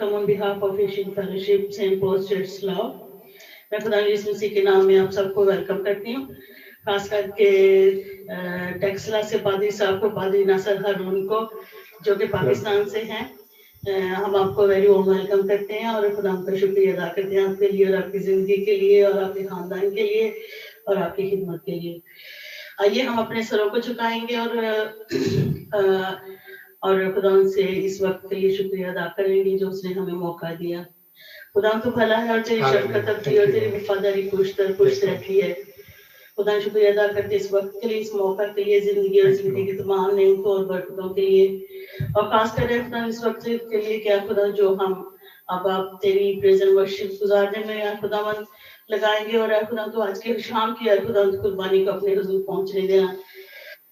come on behalf of Asian Fellowship St. Paul's Church Slough. मैं खुदा यीशु मसीह के नाम में आप सबको वेलकम करती हूँ, खास करके टेक्सला से पादरी साहब को, पादरी नासर हारून को जो कि पाकिस्तान से हैं। हम आपको वेरी वार्म वेलकम करते हैं और खुदा का शुक्रिया अदा करते हैं आपके लिए और आपकी ज़िंदगी के लिए और आपके ख़ानदान के लिए और आपकी खिदमत के लिए। आइए हम अपने सरों को झुकाएंगे और खुदा से इस वक्त के लिए शुक्रिया अदा करेंगे जो उसने हमें मौका दिया। खुदा तो भला है और तेरी शफ़क़त अबदी और तेरी वफ़ादारी पुश्त रहती है। खुदा शुक्रिया अदा करते इस वक्त के लिए, इस मौका के लिए, ज़िंदगी और ज़िंदगी की तमाम नेमतों और बरकतों के लिए, और खास कर खुदा इस वक्त के लिए क्या खुदा जो हम अब आप तेरी प्रेज़ेंट वर्शिप गुजारने में खुदावंद लगाएंगे और खुदा तो आज की शाम की खुदा कुर्बानी को अपने हुज़ूर पहुंचने देना।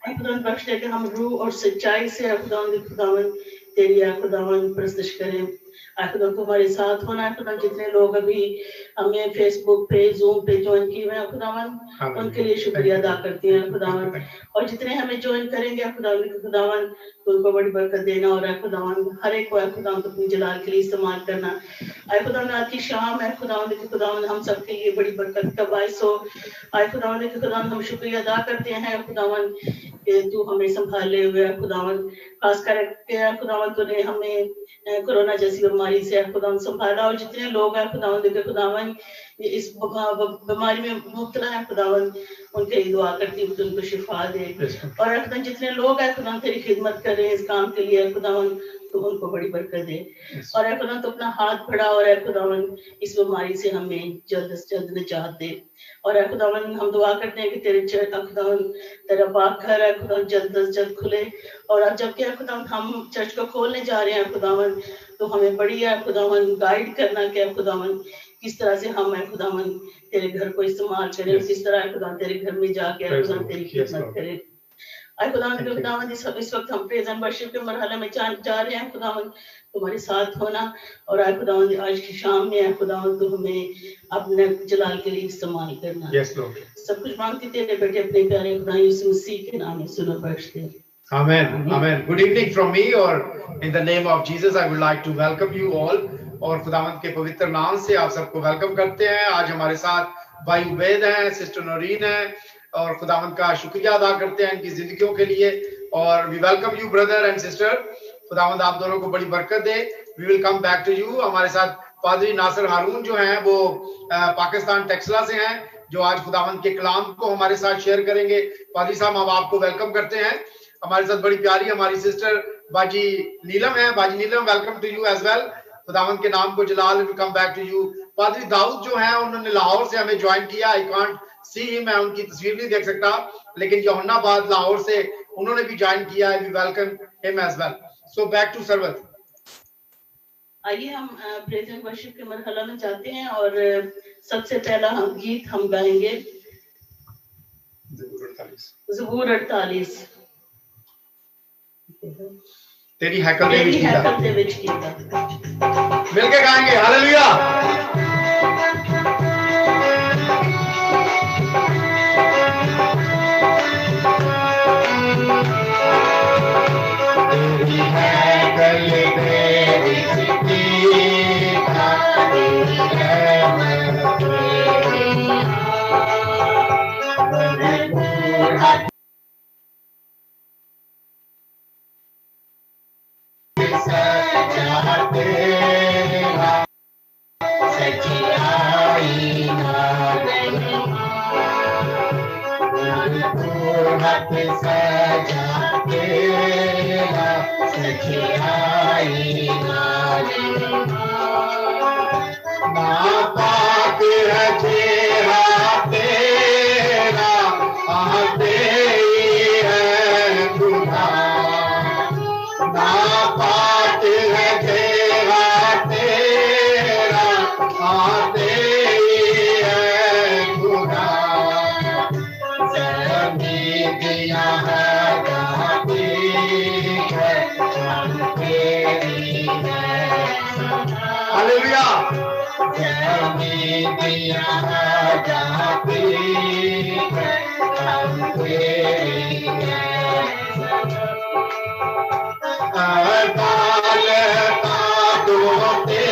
खुदावंद बख्श दे कि हम रूह और सच्चाई से खुदावंद तेरी खुदावंद परस्तिश करें। खुदा तुम्हारे साथ होना है खुदा, जितने लोग अभी हमें फेसबुक पे ज़ूम पे ज्वाइन किए हुए हैं खुदावंद उनके लिए शुक्रिया अदा करते हैं खुदावंद, और जितने हमें ज्वाइन करेंगे खुदावंद उनको बड़ी बरकत देना और खुदावंद हर एक को खुदावंद अपनी जलाल के लिए इस्तेमाल करना। खुदावंद आज की शाम है खुदावंद हम सबके लिए बड़ी बरकत का बाइस हो। खुदावंद हम शुक्रिया अदा करते हैं खुदावंद कि तू हमें संभाले हुए खुदावंद, खास करके खुदावंद तूने हमें कोरोना जैसी बीमारी से खुदावंद संभाला, और जितने लोग हैं खुदावंद इस बीमारी में मुब्तला है खुदावंद उनके लिए दुआ करती हूँ उनको शिफा दे, और खुदावंद जितने लोग हैं खुदावंद तेरी खिदमत कर रहे हैं इस काम के लिए खुदावंद तो उनको बड़ी बरकत दे, और खुदावंद तो अपना हाथ बढ़ा और खुदावंद इस बीमारी से हमें जल्द से जल्द निजात दे। और खुदावंद हम दुआ करते हैं कि तेरे खुदावंद तेरा पाक घर है खुदावंद जल्द से जल्द खुले, और अब जबकि खुदावंद हम चर्च को खोलने जा रहे हैं खुदावंद तो हमें बड़ी खुदावंद गाइड करना कि खुदावंद किस तरह से हम खुदावंद तेरे घर को इस्तेमाल करें, किस तरह खुदावंद तेरे घर में जाके खुदावंद तेरी खिदमत करें। खुदावंद इस वक्त हम प्रेज़ एंड वर्शिप के मरहले में जा रहे हैं खुदावंद तुम्हारे साथ होना, और खुदावंद आज की शाम में खुदावंद तो हमें अपने जलाल के लिए इस्तेमाल करना। सब कुछ मांगती तेरे बेटे अपने प्यारे खुदा यीशु मसीह के नाम में सुनो बख्श दे। Amen. Amen. Good evening from me, or in the name of Jesus, I would like to welcome you all. और खुदावंद के पवित्र नाम से आप सबको वेलकम करते हैं। आज हमारे साथ भाई उबैद हैं, सिस्टर नौरीन हैं, और खुदावंद का शुक्रिया अदा करते हैं इनकी जिंदगियों के लिए, और we welcome you brother and sister. खुदावंद आप दोनों को बड़ी बरकत दे। We will come back to you. हमारे साथ पादरी नासर हारून जो हैं वो पाकिस्तान टेक्सला से हैं, जो आज खुदावंद के कलाम को हमारे साथ शेयर करेंगे। पादरी साहब हम आपको वेलकम करते हैं। हमारे साथ बड़ी प्यारी हमारी सिस्टर बाजी नीलम है। बाजी Neelam, welcome to you as well. खुदावंद के नाम को जलाल। Will come back to you. पादरी दाऊद जो हैं उन्होंने लाहौर से हमें ज्वाइन किया। आई कांट सी हिम, मैं उनकी तस्वीर नहीं देख सकता, लेकिन यूहन्नाबाद लाहौर से उन्होंने भी ज्वाइन किया है। We welcome him as well. So back to Sarwat. आइए हम प्रेज़ एंड वर्शिप के मरहला में जाते हैं, और सबसे पहला हम गीत हम गाएंगे ज़बूर 48। तेरी हैकल दे विच कीता। मिलके गाएंगे हालेलुया। तेरी हैकल दे विच कीता, तेरी रहमत तेरी सजा तेरा सच्चाई हाथ सजा तेरा सच्चाई नापाक है चेहरा तेरा, आते है खुदा नापाक है चेहरा तेरा, आते है खुदा ज़मीन दिया है जाती है तेरी है। हालेलुया। ज़मीन दिया है जाती है तेरी है। अकाल तादों तेरा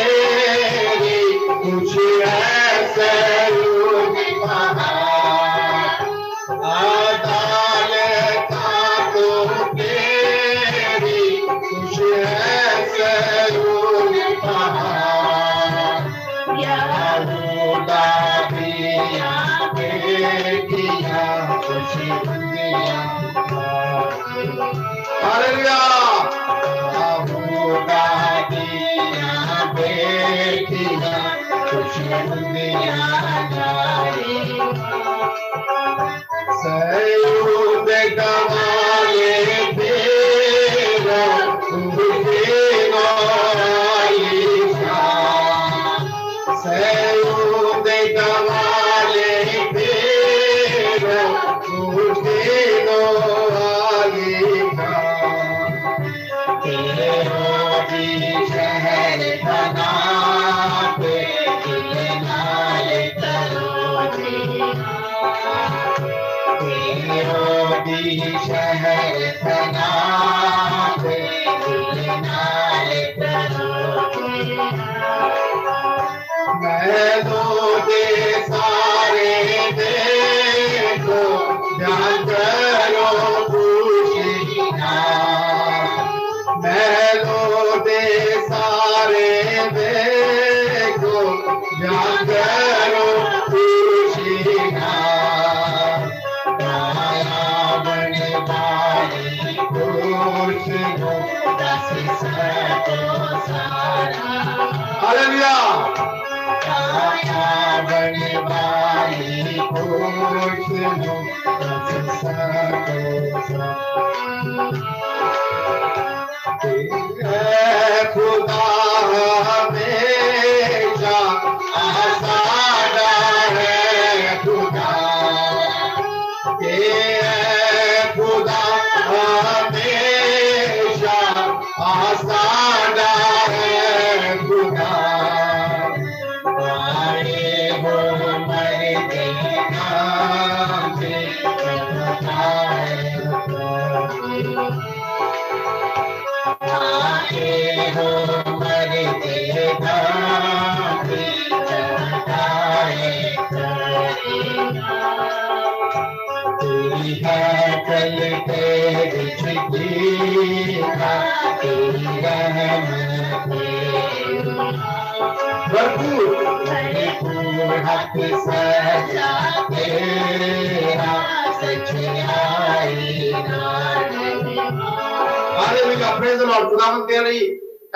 खुदावंद तेरी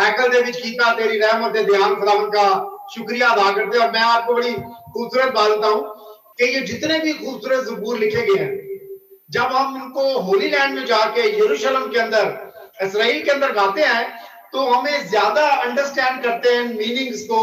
हैकल दे विच कीता तेरी रहमत दे ध्यान खुदावंद का शुक्रिया अदा करते हैं। और मैं आपको बड़ी खूबसूरत बात बताऊं कि ये जितने भी खूबसूरत ज़बूर लिखे गए हैं, जब हम इनको होली लैंड में जाके यरूशलेम के अंदर, इसराइल के अंदर गाते हैं, तो हमें ज्यादा अंडरस्टैंड करते हैं मीनिंग्स को,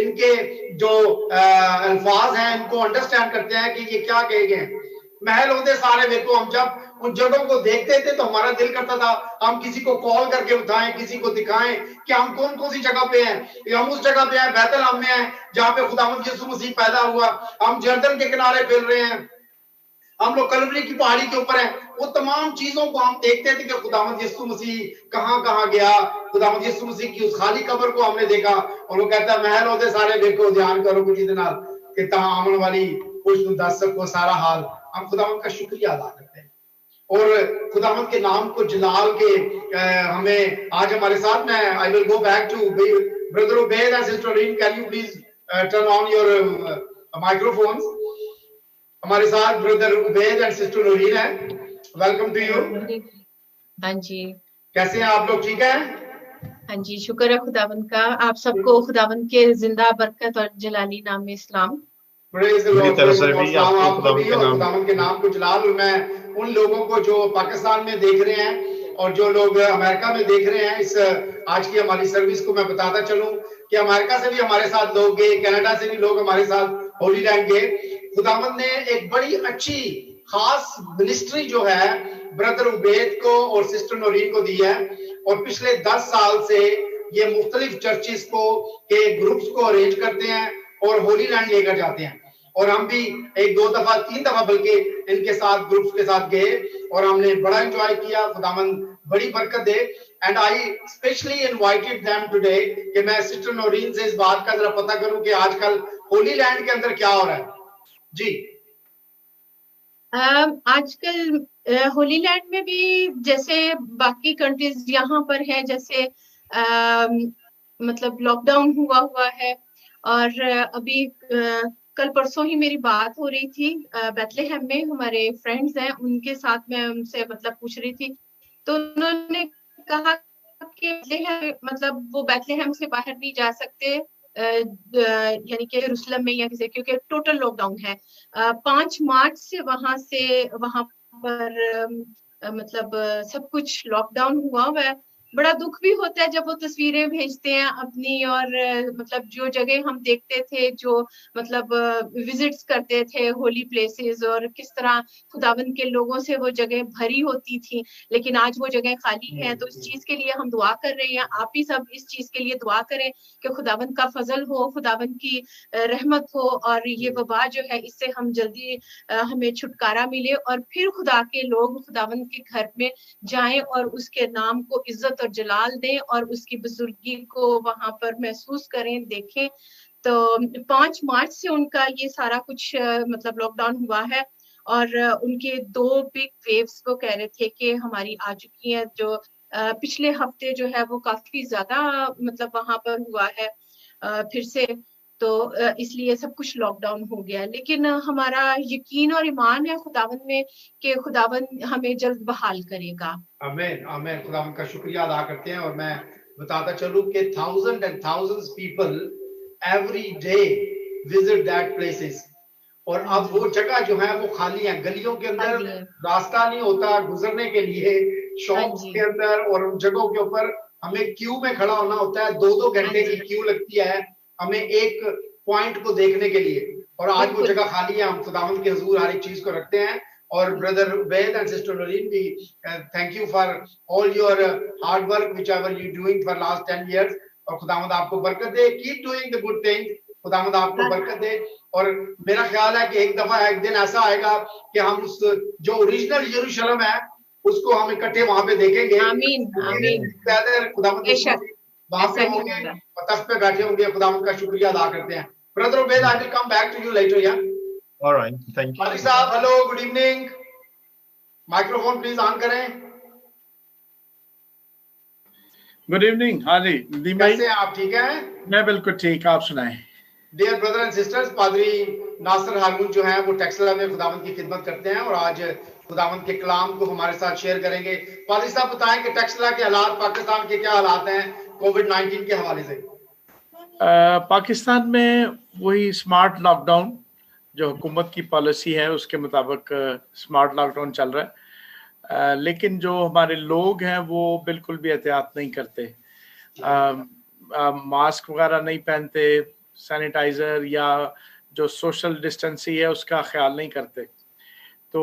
इनके जो अल्फाज हैं इनको अंडरस्टैंड करते हैं कि ये क्या कहे गए हैं। महल होते सारे देखो, हम जब उन जगहों को देखते थे तो हमारा दिल करता था हम किसी को कॉल करके उठाएं, किसी को दिखाएं कि हम कौन कौन सी जगह पे हैं। हम उस जगह पे हैं, बैतलहम में हैं, जहाँ पे खुदावंद यीशु मसीह पैदा हुआ। हम जर्दन के किनारे फिर रहे हैं, हम लोग कलवरी की पहाड़ी के ऊपर हैं। वो तमाम चीजों को हम देखते थे कि खुदावंद यीशु मसीह कहाँ कहाँ गया। खुदावंद यीशु मसीह की उस खाली कब्र को हमने देखा, और वो कहता है महल होते सारे देखो, ध्यान करो कुछ इतना कि तहाँ आमन वाली कुछ दस को सारा हाल। हम खुदावंद का शुक्रिया अदा करते हैं और खुदावंद के नाम को जलाल के हमें आज हमारे साथ में, I will go back to brother Ubaid and sister Reen, can you please turn on your microphones. हमारे साथ brother Ubaid and sister Noreen है। Welcome to you. हाँ जी, कैसे हैं आप लोग? ठीक है? हाँ जी, शुक्र है खुदावंद का। आप सबको खुदावंद के जिंदा बरकत और जलाली नाम में इस्लाम। Praise the Lord. खुदावंद के नाम को जलाल। मैं उन लोगों को जो पाकिस्तान में देख रहे हैं और जो लोग अमेरिका में देख रहे हैं, इस आज की हमारी सर्विस को मैं बताता चलूं कि अमेरिका से भी हमारे साथ लोग गए, कनाडा से भी लोग हमारे साथ होली लैंड गए। खुदावंद ने एक बड़ी अच्छी खास मिनिस्ट्री जो है ब्रदर उबैद को और सिस्टर नूरीन को दी है, और पिछले 10 साल से ये मुख्तलिफ चर्चिस को के ग्रुप्स को अरेंज करते हैं और होली लैंड लेकर जाते हैं। और हम भी 1 2 दफा 3 दफा बल्कि इनके साथ ग्रुप्स के साथ गए और हमने बड़ा एंजॉय किया। खुदावंद बड़ी बरकत दे। And I specially invited them today कि मैं सिस्टर नूरीन से इस बात का जरा पता करूं कि आजकल होली लैंड के अंदर क्या हो रहा है। जी, आजकल होली लैंड में भी जैसे बाकी कंट्रीज यहाँ पर है, जैसे मतलब लॉकडाउन हुआ है, और अभी कल परसों ही मेरी बात हो रही थी बेथलेहम में, हमारे फ्रेंड्स हैं उनके साथ मैं उनसे मतलब पूछ रही थी, तो उन्होंने कहा कि बेथलेहम मतलब वो बेथलेहम से बाहर नहीं जा सकते यानी कि यरूशलेम में या किसी, क्योंकि टोटल लॉकडाउन है। 5 मार्च से वहां पर मतलब सब कुछ लॉकडाउन हुआ है। बड़ा दुख भी होता है जब वो तस्वीरें भेजते हैं अपनी, और मतलब जो जगह हम देखते थे, जो मतलब विजिट्स करते थे होली प्लेसेस, और किस तरह खुदावंद के लोगों से वो जगह भरी होती थी, लेकिन आज वो जगह खाली है। तो इस चीज के लिए हम दुआ कर रहे हैं, आप भी सब इस चीज के लिए दुआ करें कि खुदावंद का फजल हो, खुदावंद की रहमत हो, और ये वबा जो है इससे हम जल्दी हमें छुटकारा मिले, और फिर खुदा के लोग खुदावंद के घर में जाएं और उसके नाम को इज्जत और जलाल दें, और उसकी बुजुर्गी को वहां पर महसूस करें, देखें। तो 5 मार्च से उनका ये सारा कुछ मतलब लॉकडाउन हुआ है, और उनके 2 बिग वेव्स वो कह रहे थे कि हमारी आ चुकी है, जो पिछले हफ्ते जो है वो काफी ज्यादा मतलब वहां पर हुआ है फिर से, तो इसलिए सब कुछ लॉकडाउन हो गया। लेकिन हमारा यकीन और ईमान है खुदावंद में कि खुदावंद हमें जल्द बहाल करेगा। आमीन आमीन। खुदावंद का शुक्रिया अदा करते हैं, और मैं बताता चलूं कि thousands and thousands people every day visit that places, और अब वो जगह जो है वो खाली है, गलियों के अंदर रास्ता नहीं होता गुजरने के लिए, शॉप्स के अंदर और उन जगहों के ऊपर हमें क्यू में खड़ा होना होता है, 2-2 घंटे की क्यू लगती है हमें एक पॉइंट को देखने के लिए, और आज वो जगह खाली है। हम खुदावंद के हुजूर हर एक चीज को रखते हैं। और brother Ved and sister Noreen भी thank you for all your hard work which ever you doing for last 10 years, और खुदावंद आपको बरकत दे, keep doing the good thing, खुदावंद आपको बरकत दे। और मेरा ख्याल है कि एक दिन ऐसा आएगा कि हम उस जो ओरिजिनल यरूशलेम है उसको हम इकट्ठे वहां पे देखेंगे। आमीन आमीन। खुदावंद वहां पे होंगे और तख्त पे बैठे होंगे। खुदावंद का शुक्रिया अदा करते हैं। Brother Ubaid, I will come back to you later. या ऑलराइट, थैंक यू। मालिक साहब hello, good evening. Microphone please on करें। Good evening. हाँ जी, कैसे हैं आप? ठीक हैं? मैं बिल्कुल ठीक, आप सुनाएं। डियर ब्रदर एंड सिस्टर्स, पादरी नासिर हारून जो है वो टेक्सला में खुदावंद की खिदमत करते हैं, और आज खुदावंद के कलाम को हमारे साथ शेयर करेंगे। पादरी साहब बताएं कि टेक्सला के हालात, पाकिस्तान के क्या हालात हैं कोविड-19 के हवाले से? पाकिस्तान में वही स्मार्ट लॉकडाउन जो हुकूमत की पॉलिसी है उसके मुताबिक स्मार्ट लॉकडाउन चल रहा है, लेकिन जो हमारे लोग हैं वो बिल्कुल भी एहतियात नहीं करते, मास्क वगैरह नहीं पहनते, सैनिटाइजर या जो सोशल डिस्टेंसिंग है उसका ख्याल नहीं करते। तो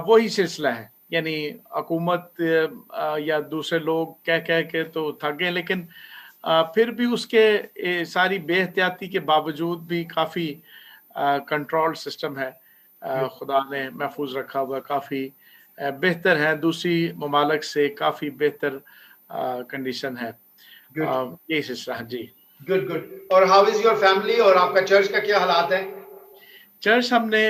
वही सिलसिला है, यानी हुकूमत या दूसरे लोग कह के तो थक गए, लेकिन फिर भी उसके सारी बेहतियाती के बावजूद भी काफ़ी कंट्रोल सिस्टम है, खुदा ने महफूज रखा हुआ, काफ़ी बेहतर है, दूसरी ममालिक से काफ़ी बेहतर कंडीशन है। यही सिलसिला जी। Good good. और हाउ इज योर फैमिली, और आपका चर्च का क्या हालात है? चर्च हमने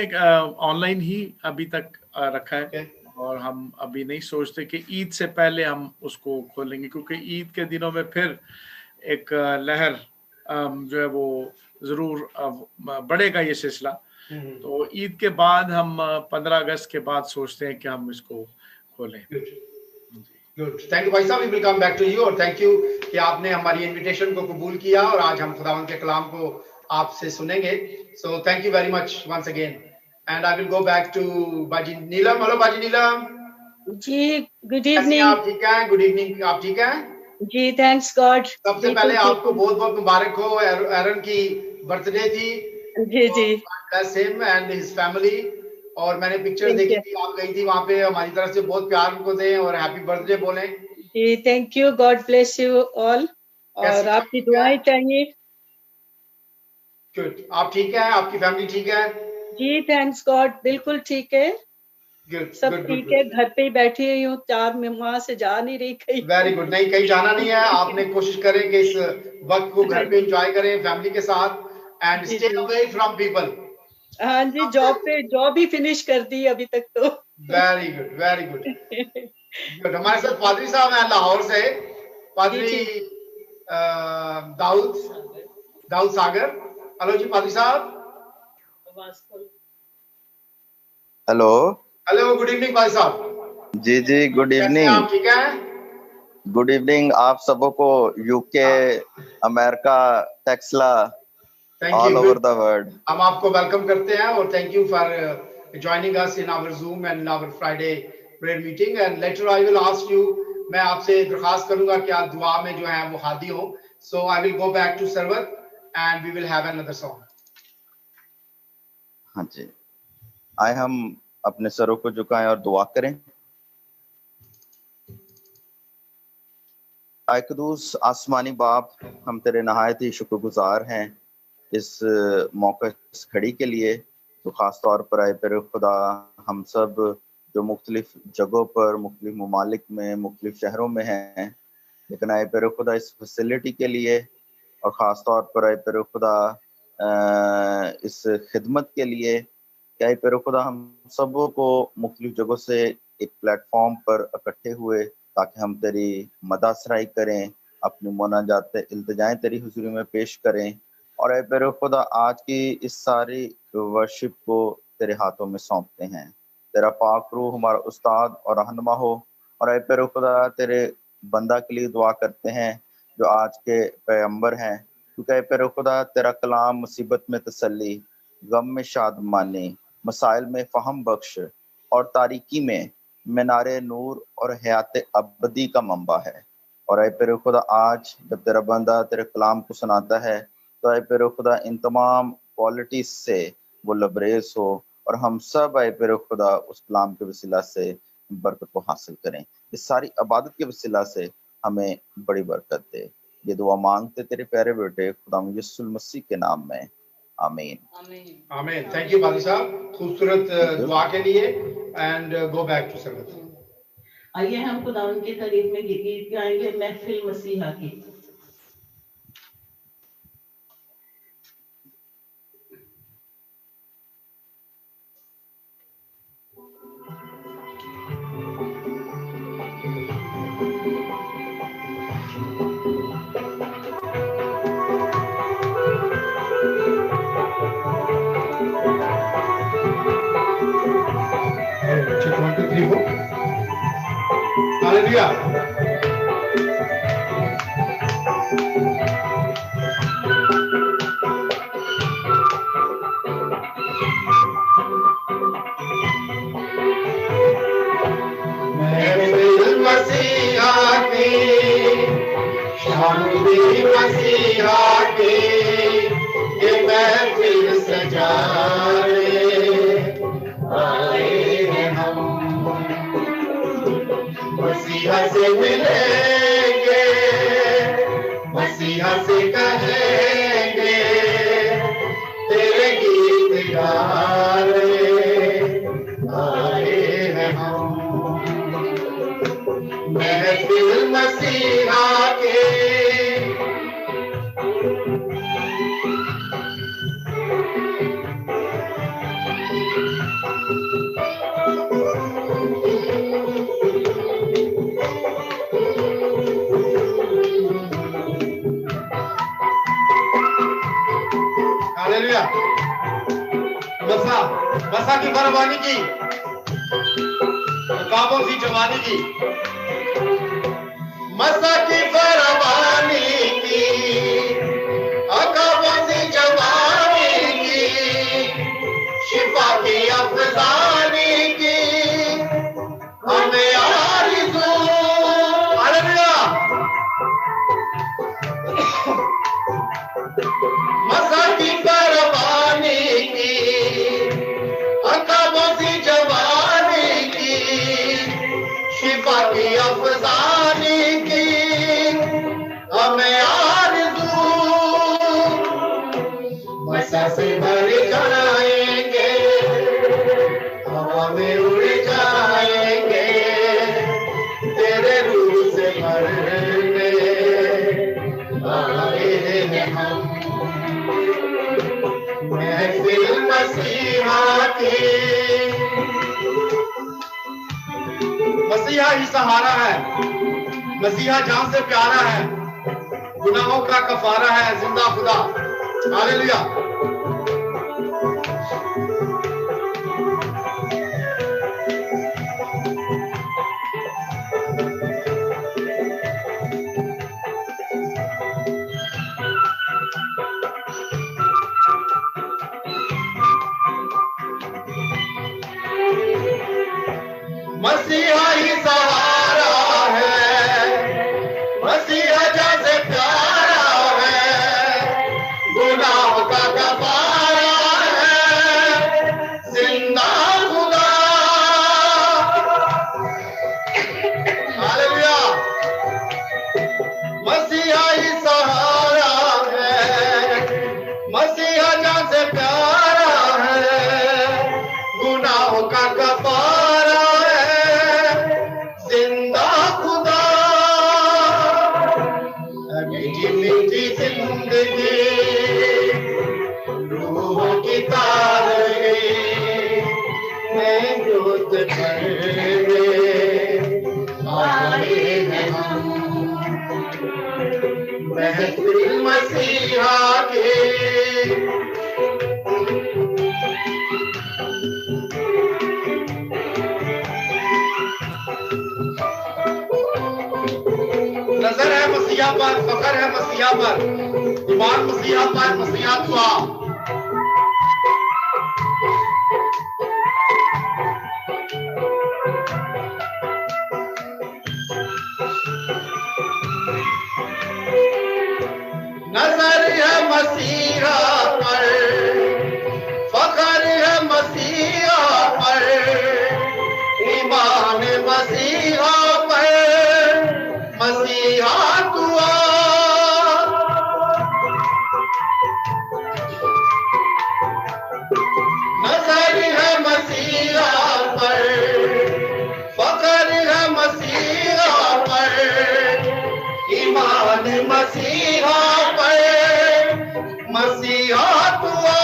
ऑनलाइन ही अभी तक रखा है, okay. और हम अभी नहीं सोचते कि ईद से पहले हम उसको खोलेंगे, क्योंकि ईद के दिनों में फिर एक लहर जो है वो जरूर बढ़ेगा ये सिलसिला। तो ईद के बाद हम 15 अगस्त के बाद सोचते हैं कि हम इसको खोलें। गुड, थैंक यू भाई साहब। We will come back to you, और थैंक यू कि आपने हमारी इनविटेशन को कबूल किया और आज हम खुदावंद के कलाम को आपसे सुनेंगे। So thank you very much once again, and I will go back to baji Neelam. Hello बाजी नीलम जी, गुड इवनिंग। आप ठीक हैं? गुड इवनिंग, आप ठीक हैं? जी, थैंक्स गॉड। सबसे पहले आपको बहुत बहुत मुबारक हो, एरन की बर्थडे थी। जी जी, bless him and his family. और मैंने पिक्चर देखी थी, आप गई थी वहां पे, हमारी तरफ से बहुत प्यार उनको दें और हैप्पी बर्थडे बोलें। जी, thank you, god bless you all, और आपकी दुआएं चाहिए। गुड, आप ठीक हैं? आपकी फैमिली ठीक है? जी, थैंक्स गॉड, बिल्कुल ठीक है। Good, सब good, ठीक good, है, good. घर पे ही बैठी हुई हूँ, 4 माह से जा नहीं रही कहीं। Very good. नहीं, कहीं जाना नहीं है, आपने कोशिश करें कि इस वक्त को घर पे एंजॉय करें फैमिली के साथ, and stay away from people. हाँ जी, जॉब ही फिनिश कर दी अभी तक तो। Very good, very good. हमारे साथ पादरी साहब हैं लाहौर से, पादरी दाऊद सागर। हेलो जी पादरी साहब। आवाज खोल। हेलो हेलो, गुड इवनिंग भाई साहब। जी जी, गुड कैसे हैं इवनिंग। आप, ठीक हैं? गुड इवनिंग आप सबों को, UK, America, Taxila, thank all you. Over the world. हम आपको वेलकम करते हैं और thank you for joining us in our Zoom and our Friday prayer meeting, and later I will ask you, मैं आपसे दरख्वास्त करूंगा कि आप दुआ में जो है वो हादी हो. So I will go back to Sarwat and we will have another song. हाँ जी, आए हम अपने सरों को झुकाएं और दुआ करें। आए कदूस आसमानी बाप, हम तेरे नहायत ही शुक्रगुजार हैं इस मौके, इस घड़ी के लिए। तो खास तौर पर आए पेरे खुदा, हम सब जो मुख्तलिफ जगहों पर, मुख्तलिफ ममालिक में, मुख्तलिफ शहरों में हैं, लेकिन आए पेरे खुदा इस फैसिलिटी के लिए, और ख़ास तौर पर आए पेरे खुदा इस खिदमत के लिए, क्या पेरे खुदा हम सबों को मुख्तलिफ जगहों से एक प्लेटफॉर्म पर इकट्ठे हुए ताकि हम तेरी मदासराई करें, अपनी मुनाजात इल्तिजाएं तेरी हुजूरी में पेश करें। और ऐ पेरे खुदा आज की इस सारी वर्शिप को तेरे हाथों में सौंपते हैं। तेरा पाक रूह हमारा उस्ताद और रहनुमा हो। और ऐ पेरे खुदा तेरे बंदा के लिए दुआ करते हैं जो आज के पैगंबर हैं, क्योंकि ऐ पेरे खुदा तेरा कलाम मुसीबत में तसल्ली, गम में शादमानी, मसाइल में फ़हम बख्श और तारीकी में मीनारे नूर और हयात अबदी का मंबा है। और ऐ पेरे खुदा आज जब तेरा बंदा तेरे कलाम को सुनाता है तो ऐ पेरे खुदा इन तमाम क्वालिटीज से वो लबरेज हो और हम सब ऐ पेरे खुदा उस कलाम के वसीला से बरकत को हासिल करें। इस सारी इबादत के वसीला से हमें बड़ी बरकत दे। ये दुआ मांगते तेरे प्यारे बेटे खुदा यीशु मसीह के नाम में, आमीन। आमीन। थैंक यू बादी साहब, खूबसूरत दुआ के लिए। एंड गो बैक टू सर्वत। आइए हम खुदावंद की तारीफ में गीत गाएंगे, महफिल मसीहा की। हालेलुया। महफिल मसीहा की, शादी मसीहा की, ये महफिल सजाने आए हैं हम। मसीहा से मिलेंगे, मसीहा से कहेंगे, तेरे गीत गाने आए हैं हम। महफिल मसीहा के, हालेलुया। मसा की बरबानी की, काबों की जवानी की, मसा की बरबानी की, अकाबों की जवानी की, शिफा की अफजानी की, हमें आरज़ू। हालेलुया। मसा की बरबानी की, अकाबों की जवानी की, शिफा की अफजानी की, हमें आरज़ू। मसा से भर जाएंगे, हवा में उड़ जाएंगे, तेरे रूह से भरने आए हैं हम। महफिल मसीहा की, मसीहा ही सहारा है, मसीहा जान से प्यारा है, गुनाहों का कफारा है, जिंदा खुदा। हालेलुया। मसीहा ही सहारा है, मसीहा जैसे प्यारा है, गुनाहों का कफारा है, जिंदा खुदा। हालेलुया। मसीहा ही सहारा है, मसीहा जैसे प्यारा है, गुनाहों का कफारा है, जिंदा खुदा। मीठी मीठी जिंदगी रूहों की तारगी में जोत भरने आए हैं हम, महफिल मसीहा के। नजर है मसीहा पर, फखर है मसीहा पर, ईमान मसीहा पर, मसीहा दुआ। नजर है मसीहा पर, फखर है मसीहा पर, ईमान मसीहा पर, मसीहा दुआ। नजर है मसीहा पर, फखर है मसीहा पर, ईमान मसीहा पर, मसीहा दुआ।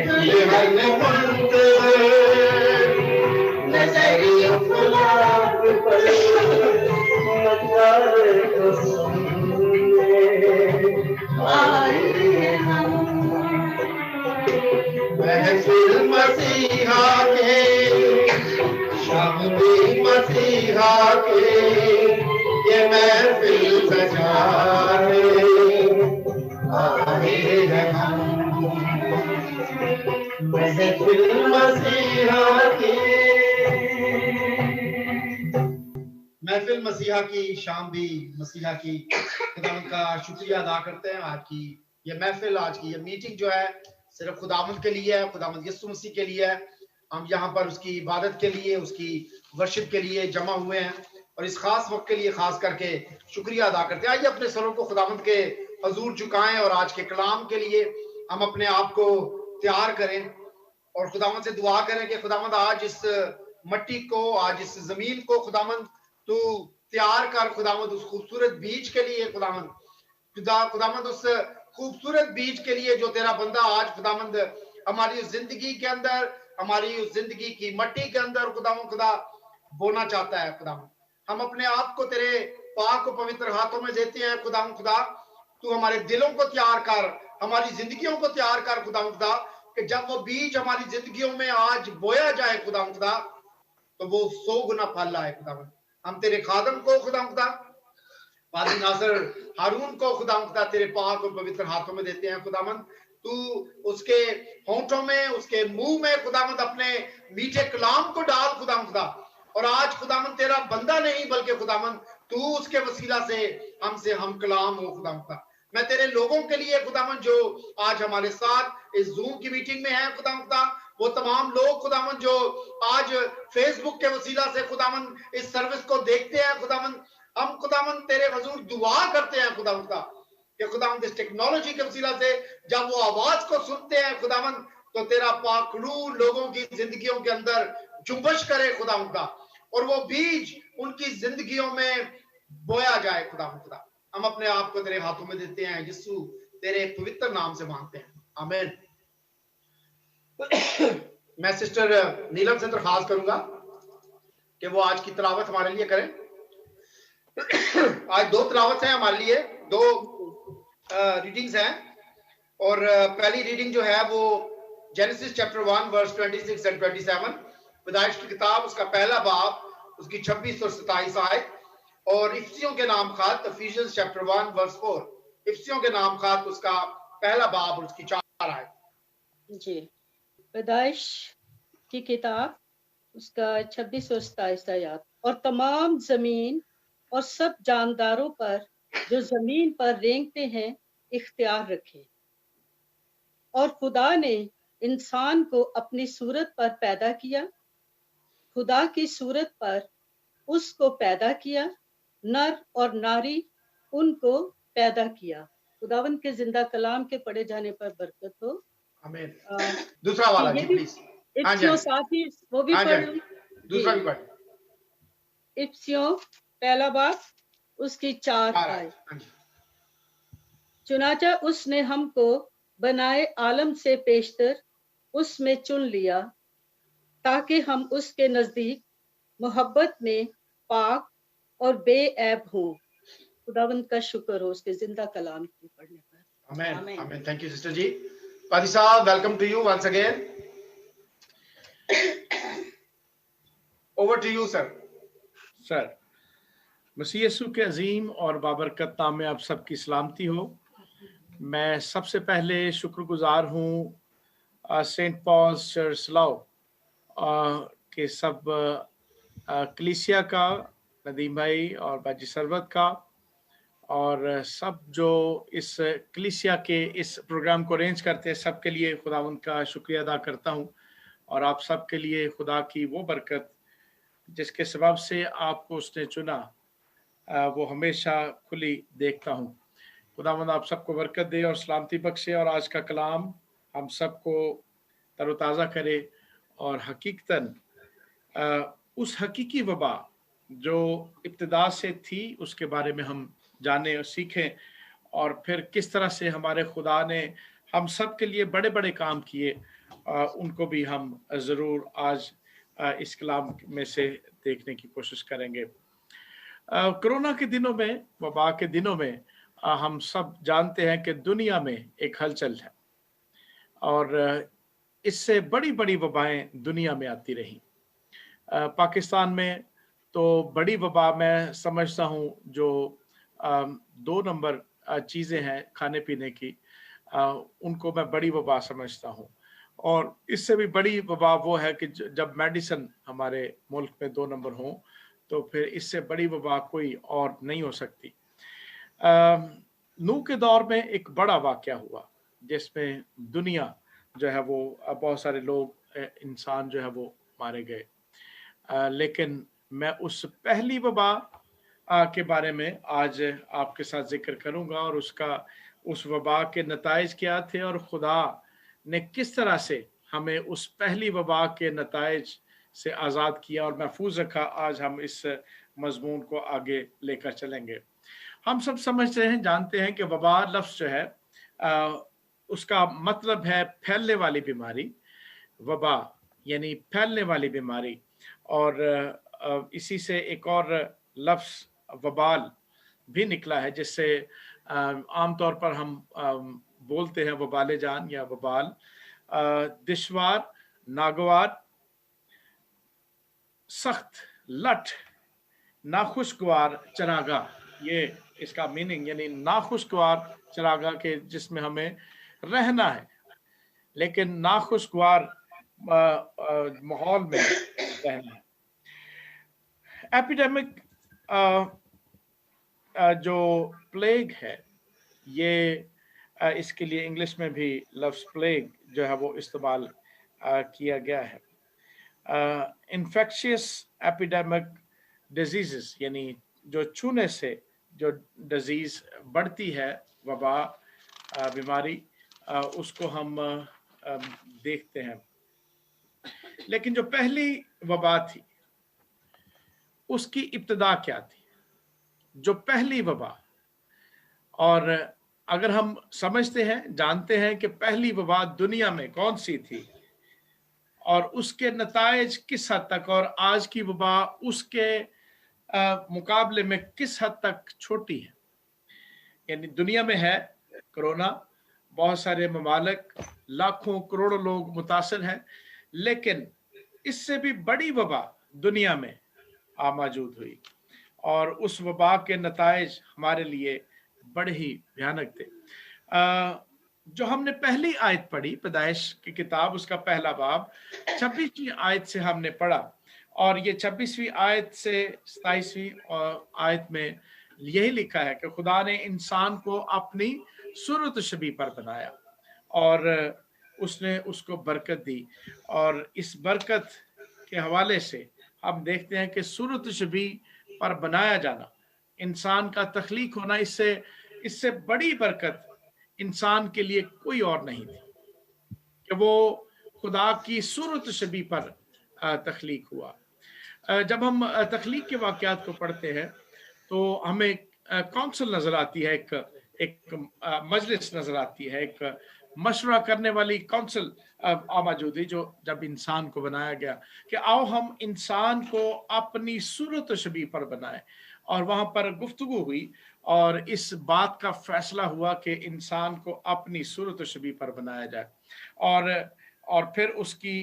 दुल्हन मुंतज़िर नज़रिए गुलाब पर, नज़ारे को सुनने आए हैं हम, महफिल मसीहा के, शादी मसीहा के, ये महफिल सजाने आए हैं हम, महफिल मसीहा की। महफिल मसीहा की, शाम भी मसीहा की। खुदावंद का शुक्रिया अदा करते हैं। आज की ये महफिल, आज की ये मीटिंग जो है सिर्फ खुदावंद के लिए है, खुदावंद यीशु मसीह के लिए है। हम यहाँ पर उसकी इबादत के लिए, उसकी वर्शिप के लिए जमा हुए हैं और इस खास वक्त के लिए खास करके शुक्रिया अदा करते हैं। आइए अपने सरों को खुदावंद के हजूर झुकाएं और आज के कलाम के लिए हम अपने आप को तैयार करें और खुदावंद से दुआ करें कि खुदावंद आज इस मट्टी को, आज इस जमीन को खुदावंद तू तैयार कर। खुदावंद उस खूबसूरत बीज के लिए, खुदावंद उस खूबसूरत बीज के लिए जो तेरा बंदा आज खुदावंद हमारी उस जिंदगी के अंदर, हमारी उस जिंदगी की मट्टी के अंदर खुदावंद खुदा बोना चाहता है। खुदावंद हम अपने आप को तेरे पाक और पवित्र हाथों में देते हैं। खुदावंद खुदा तू हमारे दिलों को तैयार कर, हमारी जिंदगियों को तैयार कर खुदावंद खुदा, कि जब वो बीज हमारी जिंदगियों में आज बोया जाए खुदावंद खुदा, तो वो 100 गुना फल लाए। खुदावंद हम तेरे खादम को खुदावंद खुदा, पादी नासर हारून को खुदावंद खुदा तेरे पाक और पवित्र हाथों में देते हैं। खुदावंद तू उसके होंठों में, उसके मुंह में खुदावंद अपने मीठे कलाम को डाल खुदावंद खुदा, और आज खुदावंद तेरा बंदा नहीं बल्कि खुदावंद तू उसके वसीला से हमसे हम कलाम हो। खुदावंद खुदा मैं तेरे लोगों के लिए खुदावंद जो आज हमारे साथ इस जूम की मीटिंग में है खुदावंद खुदा, वो तमाम लोग खुदावंद जो आज फेसबुक के वसीला से खुदावंद इस सर्विस को देखते हैं, खुदावंद हम खुदावंद तेरे हुजूर दुआ करते हैं खुदावंद का कि खुदावंद इस टेक्नोलॉजी के वसीला से जब वो आवाज को सुनते हैं खुदावंद, तो तेरा पाकड़ू लोगों की जिंदगियों के अंदर जुम्बश करे खुदावंद का, और वो बीज उनकी जिंदगियों में बोया जाए खुदावंद खुदा। हम अपने आप को तेरे हाथों में देते हैं, यीशु तेरे पवित्र नाम से मांगते हैं, आमीन। मैं सिस्टर नीलम से दरखास्त करूंगा कि वो आज की तिलावत हमारे लिए करें। आज 2 तिलावत है हमारे लिए, 2 रीडिंग्स हैं, और पहली रीडिंग जो है वो जेनेसिस चैप्टर 1 वर्स 26 एंड 27, پیدائش کی کتاب اس کا پہلا باب اس کی 26 اور 27 آیت، اور افسیوں کے نام خط Ephesians chapter 1 verse 4، افسیوں کے نام خط اس کا پہلا باب اور اس کی 4 آیت۔ جی، پیدائش کی کتاب اس کا 26 اور 27 آیات۔ اور تمام زمین اور سب جانداروں پر جو زمین پر رینگتے ہیں اختیار رکھے۔ اور خدا نے انسان کو اپنی صورت پر پیدا کیا، خدا کی صورت پر اس کو پیدا کیا، نر اور ناری ان کو پیدا کیا۔ خداوند کے زندہ کلام کے پڑھے جانے پر برکت ہو۔ آمین۔ دوسرا والا جی پلیز۔ افسیوں ساتھی وہ بھی پڑھ لوں۔ دوسرا بھی پڑھ۔ افسیوں پہلا باب اس کی 4 آیت۔ چنانچہ اس نے ہم کو بنائے عالم سے پیشتر اس میں چن لیا، تاکہ ہم اس کے نزدیک محبت میں پاک اور بے عیب ہوں۔ خداوند کا شکر ہو اس کے زندہ کلام کی پڑھنے پر۔ آمین آمین۔ Thank you sister ji. پادری صاحب welcome to you once again. Over to you sir. Sir, مسیح یسوع کے عظیم اور بابرکت نام میں آپ سب کی سلامتی ہو۔ میں سب سے پہلے شکر گزار ہوں سینٹ پالس چرچ سلاؤ کے سب کلیسیا کا، ندیم بھائی اور باجی سربت کا، اور سب جو اس کلیسیا کے اس پروگرام کو ارینج کرتے ہیں، سب کے لیے خداوند کا شکریہ ادا کرتا ہوں، اور آپ سب کے لیے خدا کی وہ برکت جس کے سبب سے آپ کو اس نے چنا وہ ہمیشہ کھلی دیکھتا ہوں۔ خداوند آپ سب کو برکت دے اور سلامتی بخشے، اور آج کا کلام ہم سب کو تر و تازہ کرے، اور حقیقتاً اس حقیقی وبا جو ابتدا سے تھی اس کے بارے میں ہم جانیں اور سیکھیں، اور پھر کس طرح سے ہمارے خدا نے ہم سب کے لیے بڑے بڑے کام کیے، ان کو بھی ہم ضرور آج اس کلام میں سے دیکھنے کی کوشش کریں گے۔ کرونا کے دنوں میں، وبا کے دنوں میں، ہم سب جانتے ہیں کہ دنیا میں ایک ہلچل ہے، اور اس سے بڑی بڑی وبائیں دنیا میں آتی رہیں۔ پاکستان میں تو بڑی وبا میں سمجھتا ہوں جو 2 نمبر چیزیں ہیں کھانے پینے کی، ان کو میں بڑی وبا سمجھتا ہوں، اور اس سے بھی بڑی وبا وہ ہے کہ جب میڈیسن ہمارے ملک میں 2 نمبر ہوں تو پھر اس سے بڑی وبا کوئی اور نہیں ہو سکتی۔ نوح کے دور میں ایک بڑا واقعہ ہوا جس میں دنیا جو ہے وہ بہت سارے لوگ انسان جو ہے وہ مارے گئے، لیکن میں اس پہلی وبا کے بارے میں آج آپ کے ساتھ ذکر کروں گا، اور اس وبا کے نتائج کیا تھے، اور خدا نے کس طرح سے ہمیں اس پہلی وبا کے نتائج سے آزاد کیا اور محفوظ رکھا۔ آج ہم اس مضمون کو آگے لے کر چلیں گے۔ ہم سب سمجھتے ہیں، جانتے ہیں کہ وبا لفظ جو ہے اس کا مطلب ہے پھیلنے والی بیماری، وبا یعنی پھیلنے والی بیماری، اور اسی سے ایک اور لفظ وبال بھی نکلا ہے جس سے عام طور پر ہم بولتے ہیں وبال جان یا وبال۔ دشوار، ناگوار، سخت، لٹ، ناخوشگوار چراگاہ، یہ اس کا میننگ، یعنی ناخوشگوار چراگاہ کے جس میں ہمیں رہنا ہے لیکن ناخوشگوار ماحول میں رہنا ہے۔ ایپیڈیمک جو پلیگ ہے، یہ اس کے لیے انگلش میں بھی لفظ پلیگ جو ہے وہ استعمال کیا گیا ہے۔ انفیکشیس ایپیڈیمک ڈیزیزز، یعنی جو چھونے سے جو ڈیزیز بڑھتی ہے، وبا بیماری، اس کو ہم دیکھتے ہیں۔ لیکن جو پہلی وبا تھی اس کی ابتدا کیا تھی؟ جو پہلی وبا، اور اگر ہم سمجھتے ہیں، جانتے ہیں کہ پہلی وبا دنیا میں کون سی تھی اور اس کے نتائج کس حد تک، اور آج کی وبا اس کے مقابلے میں کس حد تک چھوٹی ہے، یعنی دنیا میں ہے کرونا، بہت سارے ممالک، لاکھوں کروڑوں لوگ متاثر ہیں، لیکن इससे भी बड़ी वबा दुनिया में मौजूद हुई और उस वबा के नताइज हमारे लिए बड़े ही भयानक थे। जो हमने पहली आयत पढ़ी पैदाइश की किताब उसका पहला बाब 26वीं आयत से हमने पढ़ा और ये 26वीं आयत से 27वीं आयत में यही लिखा है कि खुदा ने इंसान को अपनी सूरत शबीह पर बनाया और उसने उसको बरकत दी और इस बरकत के हवाले से हम देखते हैं कि सूरत शबीह पर बनाया जाना, इंसान का तख्लीक होना, इससे बड़ी बरकत इंसान के लिए कोई और नहीं थी कि वो खुदा की सूरत शबीह पर तख्लीक हुआ। जब हम तख्लीक के वाक़यात को पढ़ते हैं तो हमें काउंसिल नजर आती है, एक मजलिस नजर आती है, एक मशवरा करने वाली काउंसिल मौजूद है जो जब इंसान को बनाया गया कि आओ हम इंसान को अपनी सूरत शबीह पर बनाएं और वहां पर गुफ्तगू हुई और इस बात का फैसला हुआ कि इंसान को अपनी सूरत शबीह पर बनाया जाए और फिर उसकी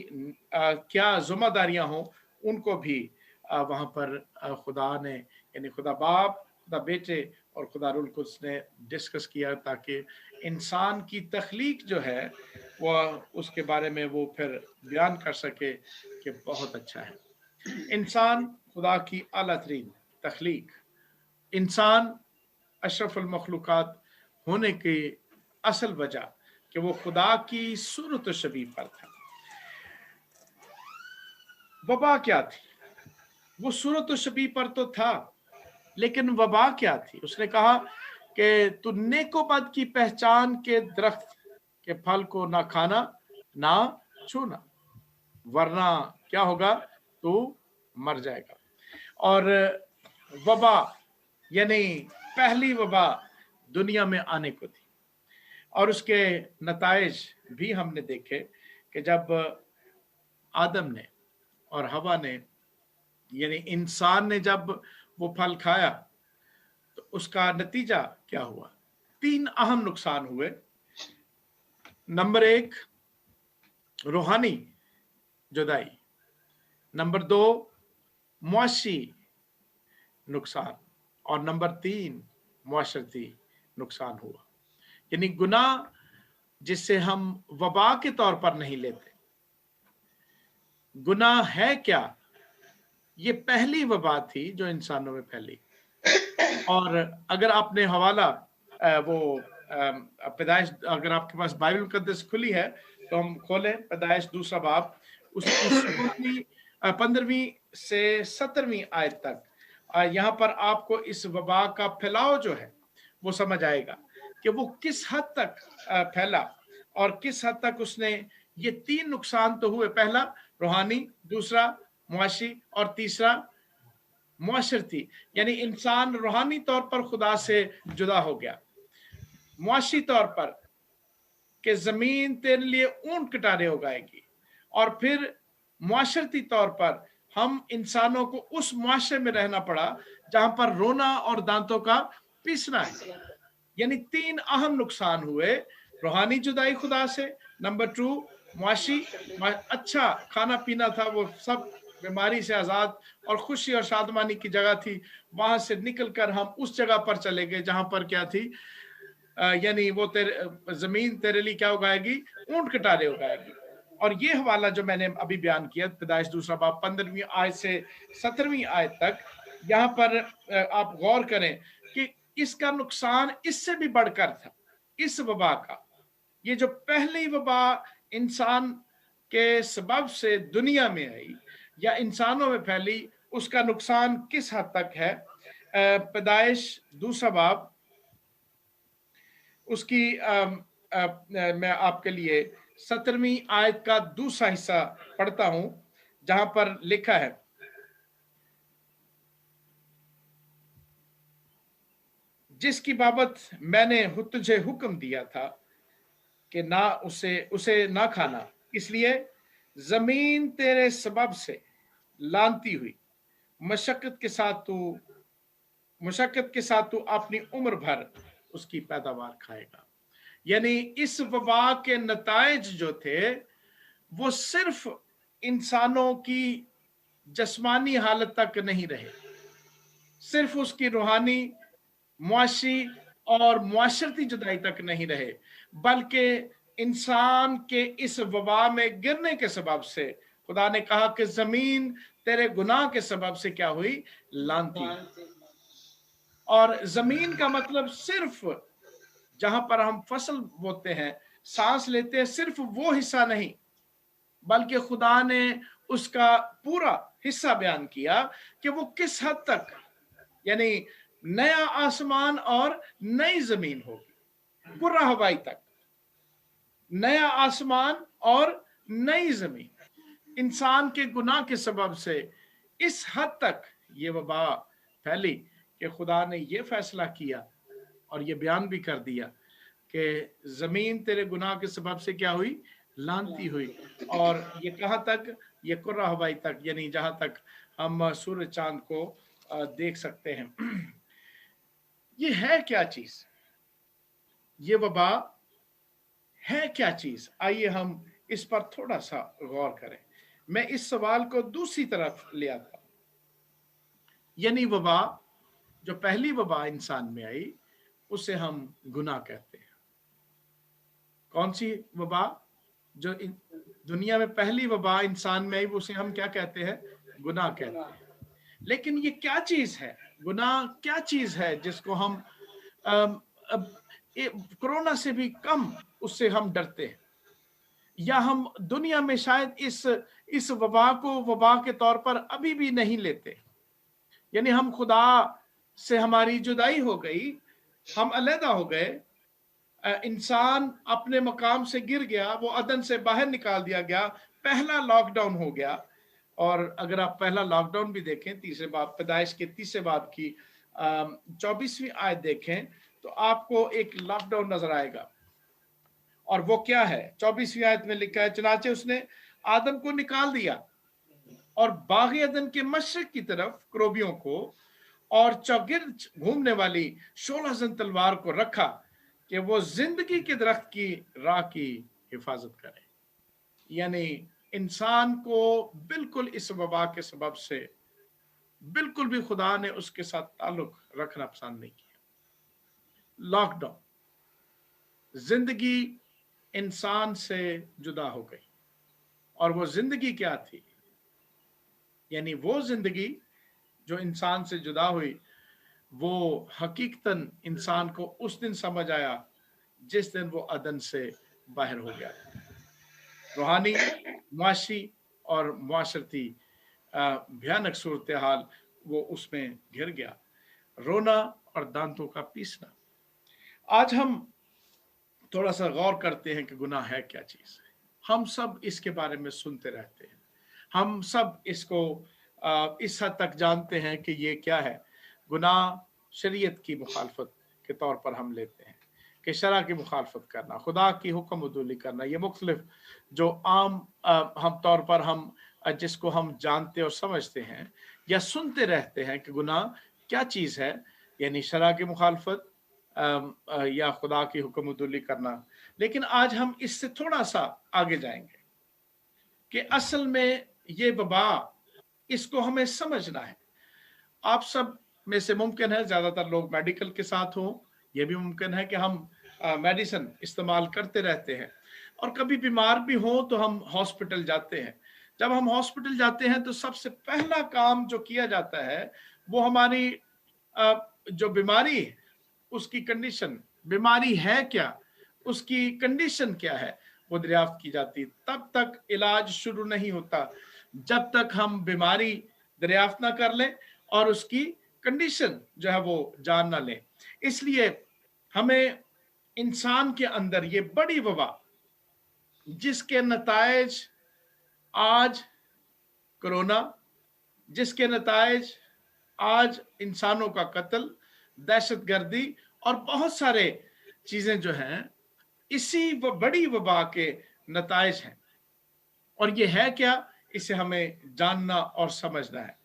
क्या जिम्मेदारियां हों उनको भी वहां पर खुदा ने यानी खुदा बाप, खुदा बेटे और खुदा रूह कुद्स ने डिस्कस किया ताकि इंसान की तख्लीक जो है वो उसके बारे में वो फिर बयान कर सके कि बहुत अच्छा है। इंसान खुदा की आला तरीन तख्लीक, इंसान अशरफुल मखलूकात होने की असल वजह कि वो खुदा की सूरत शबीह पर था। वबा क्या थी? वो सूरत शबीह पर तो था लेकिन वबा क्या थी? उसने कहा कि तू नेको बद की पहचान के दरख्त के फल को ना खाना ना छूना वरना क्या होगा, तू मर जाएगा। और वबा यानी पहली वबा दुनिया में आने को थी और उसके नताइज भी हमने देखे कि जब आदम ने और हवा ने यानी इंसान ने जब वो फल खाया तो उसका नतीजा क्या हुआ? 3 अहम नुकसान हुए। नंबर 1 रूहानी जुदाई, नंबर 2 मुआशी नुकसान और नंबर 3 मुआशरती नुकसान हुआ। यानी गुनाह जिसे हम वबा के तौर पर नहीं लेते, गुनाह है क्या? ये पहली वबा थी जो इंसानों में फैली। और अगर आपने हवाला वो पैदाइश, अगर आपके पास बाइबल मुकद्दस खुली है तो हम खोलें पैदाइश दूसरा बाब, उसकी 15वीं से 17वीं आयत तक। यहाँ पर आपको इस वबा का फैलाव जो है वो समझ आएगा कि वो किस हद तक फैला और किस हद तक उसने ये 3 नुकसान तो हुए, पहला रूहानी, दूसरा मुआशी और तीसरा मुआशरती, यानी इंसान रूहानी तौर पर खुदा से जुदा हो गया, मुआशी तौर पर कि जमीन तेरे लिए ऊंट कटारे उगाएगी, और फिर मुआशरती तौर पर हम इंसानों को उस मुआशरे में रहना पड़ा जहां पर रोना और दांतों का पीसना है। यानी 3 अहम नुकसान हुए, रूहानी जुदाई खुदा से, नंबर 2 मुआशी, अच्छा खाना पीना था, वो सब बीमारी से आजाद और खुशी और शादमानी की जगह थी, वहां से निकलकर हम उस जगह पर चले गए जहां पर क्या थी, यानी वो जमीन तेरे लिए क्या उगाएगी, ऊंट कटारे उगाएगी। और ये हवाला जो मैंने अभी बयान किया पैदाइश दूसरा बाब 15वीं आयत से 17वीं आयत तक, यहाँ पर आप गौर करें कि इसका नुकसान इससे भी बढ़कर था, इस वबा का। ये जो पहली वबा इंसान के सबब से दुनिया में आई या इंसानों में फैली, उसका नुकसान किस हद तक है? पैदाइश दूसरा बाब उसकी मैं आपके लिए 17वीं आयत का दूसरा हिस्सा पढ़ता हूं जहां पर लिखा है, जिसकी बाबत मैंने तुझे हुक्म दिया था कि ना उसे ना खाना, इसलिए जमीन तेरे सबब से लानती हुई, मशक्कत के साथ तू अपनी उम्र भर उसकी पैदावार खाएगा। यानी इस वबा के नताइज जो थे वो सिर्फ इंसानों की जिस्मानी हालत तक नहीं रहे, सिर्फ उसकी रूहानी, मुआशी और मुआशरती जुदाई तक नहीं रहे, बल्कि इंसान के इस वबा में गिरने के सबब से खुदा ने कहा कि जमीन तेरे गुनाह के सबब से क्या हुई, लानती। और जमीन का मतलब सिर्फ जहां पर हम फसल बोते हैं, सांस लेते हैं, सिर्फ वो हिस्सा नहीं, बल्कि खुदा ने उसका पूरा हिस्सा बयान किया कि वो किस हद तक, यानी नया आसमान और नई जमीन होगी, कुर्रा हवाई तक, नया आसमान और नई जमीन। इंसान के गुनाह के सबब से इस हद तक ये वबा फैली कि खुदा ने ये फैसला किया और ये बयान भी कर दिया कि जमीन तेरे गुनाह के सबब से क्या हुई, लानती हुई। और ये कहां तक, ये कुर्रा हवाई तक, यानी जहां तक हम सूरज चांद को देख सकते हैं। ये है क्या चीज, ये वबा है क्या चीज? आइए हम इस पर थोड़ा सा गौर करें। मैं इस सवाल को दूसरी तरफ ले आता हूं, यानी वबा, जो पहली वबा इंसान में आई उसे हम गुनाह कहते हैं। कौन सी वबा? जो दुनिया में पहली वबा इंसान में आई उसे हम क्या कहते हैं, गुनाह कहते हैं। लेकिन ये क्या चीज है, गुनाह क्या चीज है जिसको हम कोरोना से भी कम उससे हम डरते हैं, या हम दुनिया में शायद इस वबा को वबा के तौर पर अभी भी नहीं लेते। यानी हम खुदा से हमारी जुदाई हो गई, हम अलहदा हो गए, इंसान अपने मकाम से गिर गया, वो अदन से बाहर निकाल दिया गया, पहला लॉकडाउन हो गया। और अगर आप पहला लॉकडाउन भी देखें, तीसरे बाब, पैदाइश के तीसरे बाब की 24वीं आयत देखें तो आपको एक लॉकडाउन नजर आएगा। और वो क्या है? 24वीं आयत में लिखा है, चनाचे उसने आदम को निकाल दिया और बागी अदन के मशरक की तरफ क्रोबियों को और चौगिर्द घूमने वाली 16 जन तलवार को रखा कि वो जिंदगी के दरख्त की राह की हिफाजत करे। यानी इंसान को बिल्कुल इस वबा के सबब से बिल्कुल भी खुदा ने उसके साथ ताल्लुक रखना पसंद नहीं किया। लॉकडाउन, जिंदगी इंसान से जुदा हो गई। और वो जिंदगी क्या थी? यानी वो जिंदगी जो इंसान से जुदा हुई, वो हकीकतन इंसान को उस दिन समझ आया जिस दिन वो अदन से बाहर हो गया। रूहानी, मुआशी और मुआशरती भयानक सूरत हाल वो उसमें घिर गया, रोना और दांतों का पीसना। आज हम थोड़ा सा गौर करते हैं कि गुनाह है क्या चीज है। हम सब इसके बारे में सुनते रहते हैं, हम सब इसको इस हद तक जानते हैं कि ये क्या है। गुनाह शरीयत की मुखालफत के तौर पर हम लेते हैं कि शरा की मुखालफत करना, खुदा की हुक्म उदूली करना, ये मुख्तलिफ जो आम हम तौर पर हम जिसको हम जानते और समझते हैं या सुनते रहते हैं कि गुनाह क्या चीज़ है, यानी शरा की मुखालफत या खुदा की हुक्म उदूली करना। लेकिन आज हम इससे थोड़ा सा आगे जाएंगे कि असल में ये वबा, इसको हमें समझना है। आप सब में से मुमकिन है ज्यादातर लोग मेडिकल के साथ हों, ये भी मुमकिन है कि हम मेडिसिन इस्तेमाल करते रहते हैं और कभी बीमार भी हो तो हम हॉस्पिटल जाते हैं। जब हम हॉस्पिटल जाते हैं तो सबसे पहला काम जो किया जाता है वो हमारी जो बीमारी है उसकी कंडीशन, बीमारी है क्या, उसकी कंडीशन क्या है, वो दरियाफ्त की जाती। तब तक इलाज शुरू नहीं होता जब तक हम बीमारी दरियाफ्त ना कर लें और उसकी कंडीशन जो है वो जान ना लें। इसलिए हमें इंसान के अंदर ये बड़ी वबा, जिसके नतायज आज कोरोना, जिसके नतायज आज इंसानों का कत्ल, दहशतगर्दी और बहुत सारे चीजें जो हैं, इसी वो बड़ी वबा के नतायज हैं। और ये है क्या, इसे हमें जानना और समझना है।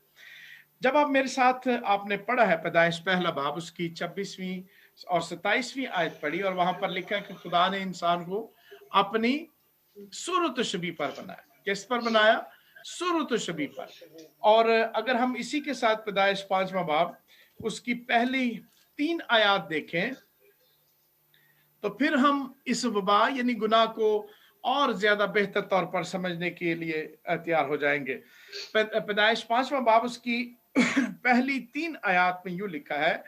जब आप मेरे साथ आपने पढ़ा है पैदाइश पहला बाब, उसकी 26वीं और 27वीं आयत पढ़ी और वहां पर लिखा है कि खुदा ने इंसान को अपनी सूरत शबीह पर बनाया। किस पर बनाया? सूरत शबी पर। और अगर हम इसी के साथ पैदाइश 5वां बाब उसकी पहली 3 आयात देखें तो फिर हम इस वबा यानी गुनाह को और ज्यादा बेहतर तौर पर समझने के लिए तैयार हो जाएंगे। पैदाइश 5वां बाब उसकी पहली 3 आयात में यूं लिखा है,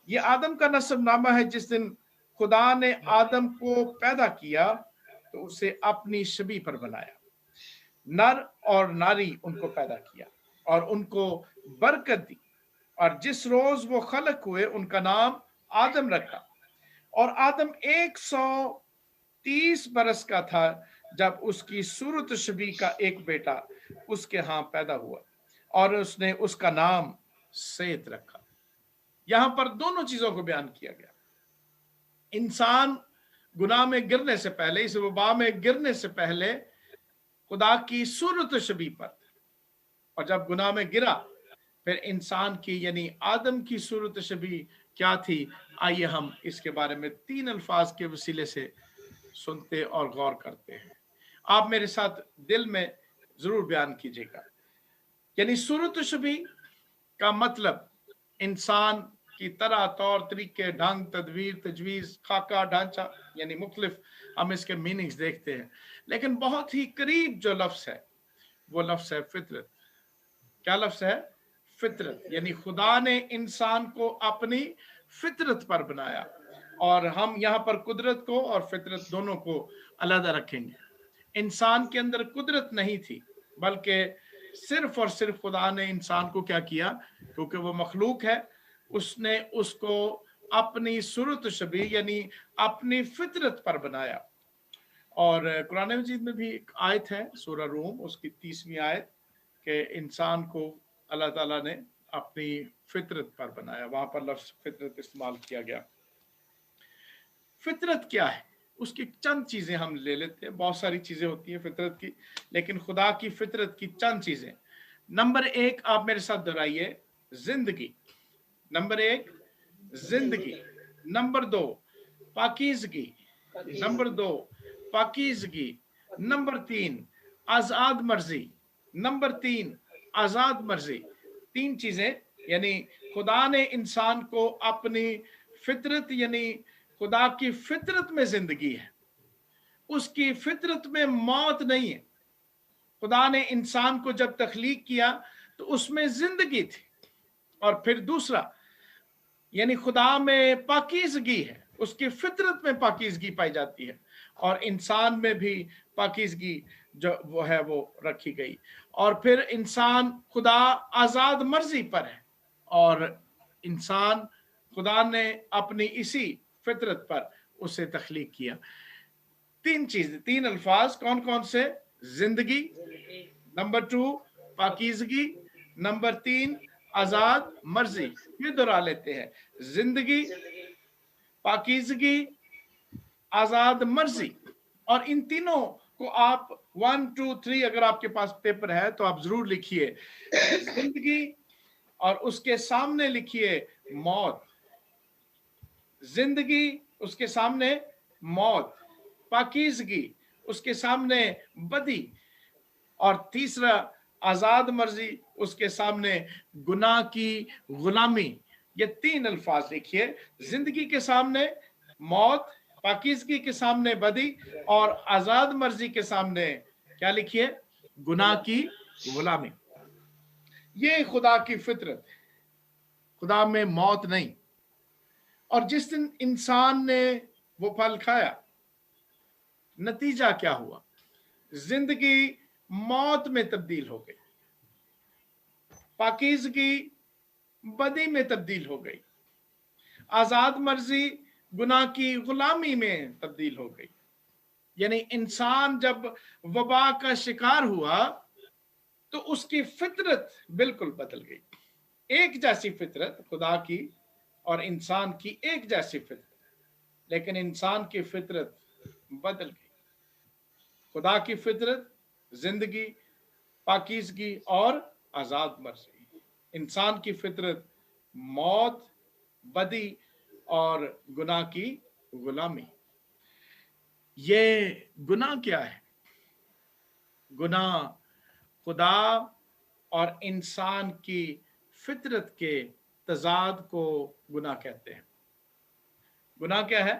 ये आदम का नस्बनामा है, जिस दिन खुदा ने आदम को पैदा किया तो उसे अपनी शबी पर बनाया, नर और नारी उनको पैदा किया और उनको बरकत दी, और जिस रोज वो खलक हुए उनका नाम आदम रखा। और आदम 130 बरस का था जब उसकी सूरत शबी का एक बेटा उसके यहाँ पैदा हुआ और उसने उसका नाम सेत रखा। यहां पर दोनों चीजों को बयान किया गया। इंसान गुनाह में गिरने से पहले, इस वबा में गिरने से पहले खुदा की सूरत शबी पर, और जब गुनाह में गिरा फिर इंसान की यानी आदम की सूरत शबी क्या थी। आइए हम इसके बारे में 3 अल्फाज के वसीले से सुनते और गौर करते हैं। आप मेरे साथ दिल में जरूर बयान कीजिएगा। यानी सूरत शबी का मतलब इंसान की तरह, तौर तरीके, ढंग, तदवीर, तजवीज, खाका, ढांचा, यानी मुख्तलिफ हम इसके मीनिंग्स देखते हैं, लेकिन बहुत ही करीब जो लफ्ज है वो लफ्ज है फितरत। क्या लफ्ज है? फितरत। यानी खुदा ने इंसान को अपनी फितरत पर बनाया, और हम यहाँ पर कुदरत को और फितरत दोनों को अलग रखेंगे। इंसान के अंदर कुदरत नहीं थी, बल्कि सिर्फ और सिर्फ खुदा ने इंसान को क्या किया, क्योंकि वो मखलूक है, उसने उसको अपनी सूरत शबी यानी अपनी फितरत पर बनाया। और कुरान मजीद में भी एक आयत है सूरह रूम उसकी 30वीं आयत के इंसान को अल्लाह ताला ने अपनी फितरत पर बनाया। वहां पर लफ्ज फितरत इस्तेमाल किया गया। फितरत क्या है उसकी चंद चीजें हम ले लेते हैं। बहुत सारी चीजें होती हैं फितरत की, लेकिन खुदा की फितरत की चंद चीजें। नंबर 1 आप मेरे साथ दोहराइए, जिंदगी। नंबर 1 जिंदगी। नंबर 2 पाकीज़गी। नंबर 2 पाकीज़गी। नंबर 3 आजाद मर्जी। नंबर 3 आजाद मर्जी। 3 चीजें, यानी खुदा ने इंसान को अपनी फितरत यानी खुदा की फितरत में जिंदगी है, उसकी फितरत में मौत नहीं है। खुदा ने इंसान को जब तख्लीक किया तो उसमें जिंदगी थी। और फिर दूसरा यानी खुदा में पाकीज़गी है, उसकी फितरत में पाकीज़गी पाई जाती है, और इंसान में भी पाकीज़गी जो वो है वो रखी गई। और फिर इंसान खुदा आजाद मर्जी पर है, और इंसान खुदा ने अपनी इसी फितरत पर उसे तख्लीक किया। 3 चीजें, 3 अल्फाज कौन कौन से? जिंदगी, नंबर 2 पाकीज़गी, नंबर 3 आजाद मर्जी। ये दोहरा लेते हैं, जिंदगी, पाकीज़गी, आजाद मर्जी। और इन तीनों को आप 1 2 3 अगर आपके पास पेपर है तो आप जरूर लिखिए। जिंदगी और उसके सामने लिखिए मौत। जिंदगी उसके सामने मौत, पाकीज़गी उसके सामने बदी, और तीसरा आजाद मर्जी उसके सामने गुनाह की गुलामी। ये 3 अल्फाज लिखिए, जिंदगी के सामने मौत, पाकीज़गी के सामने बदी, और आजाद मर्जी के सामने क्या लिखिए? गुनाह की गुलामी। ये खुदा की फितरत है, खुदा में मौत नहीं। और जिस दिन इंसान ने वो फल खाया, नतीजा क्या हुआ? जिंदगी मौत में तब्दील हो गई, पाकीज़गी बदी में तब्दील हो गई, आजाद मर्जी गुनाह की गुलामी में तब्दील हो गई। यानी इंसान जब वबा का शिकार हुआ तो उसकी फितरत बिल्कुल बदल गई। एक जैसी फितरत खुदा की और इंसान की एक जैसी फितरत, लेकिन इंसान की फितरत बदल गई। खुदा की फितरत जिंदगी, पाकीज़गी और आजाद मर्जी, इंसान की फितरत मौत, बदी और गुनाह की गुलामी। ये गुनाह क्या है? गुनाह खुदा और इंसान की फितरत के तजाद को गुनाह कहते हैं। गुनाह क्या है?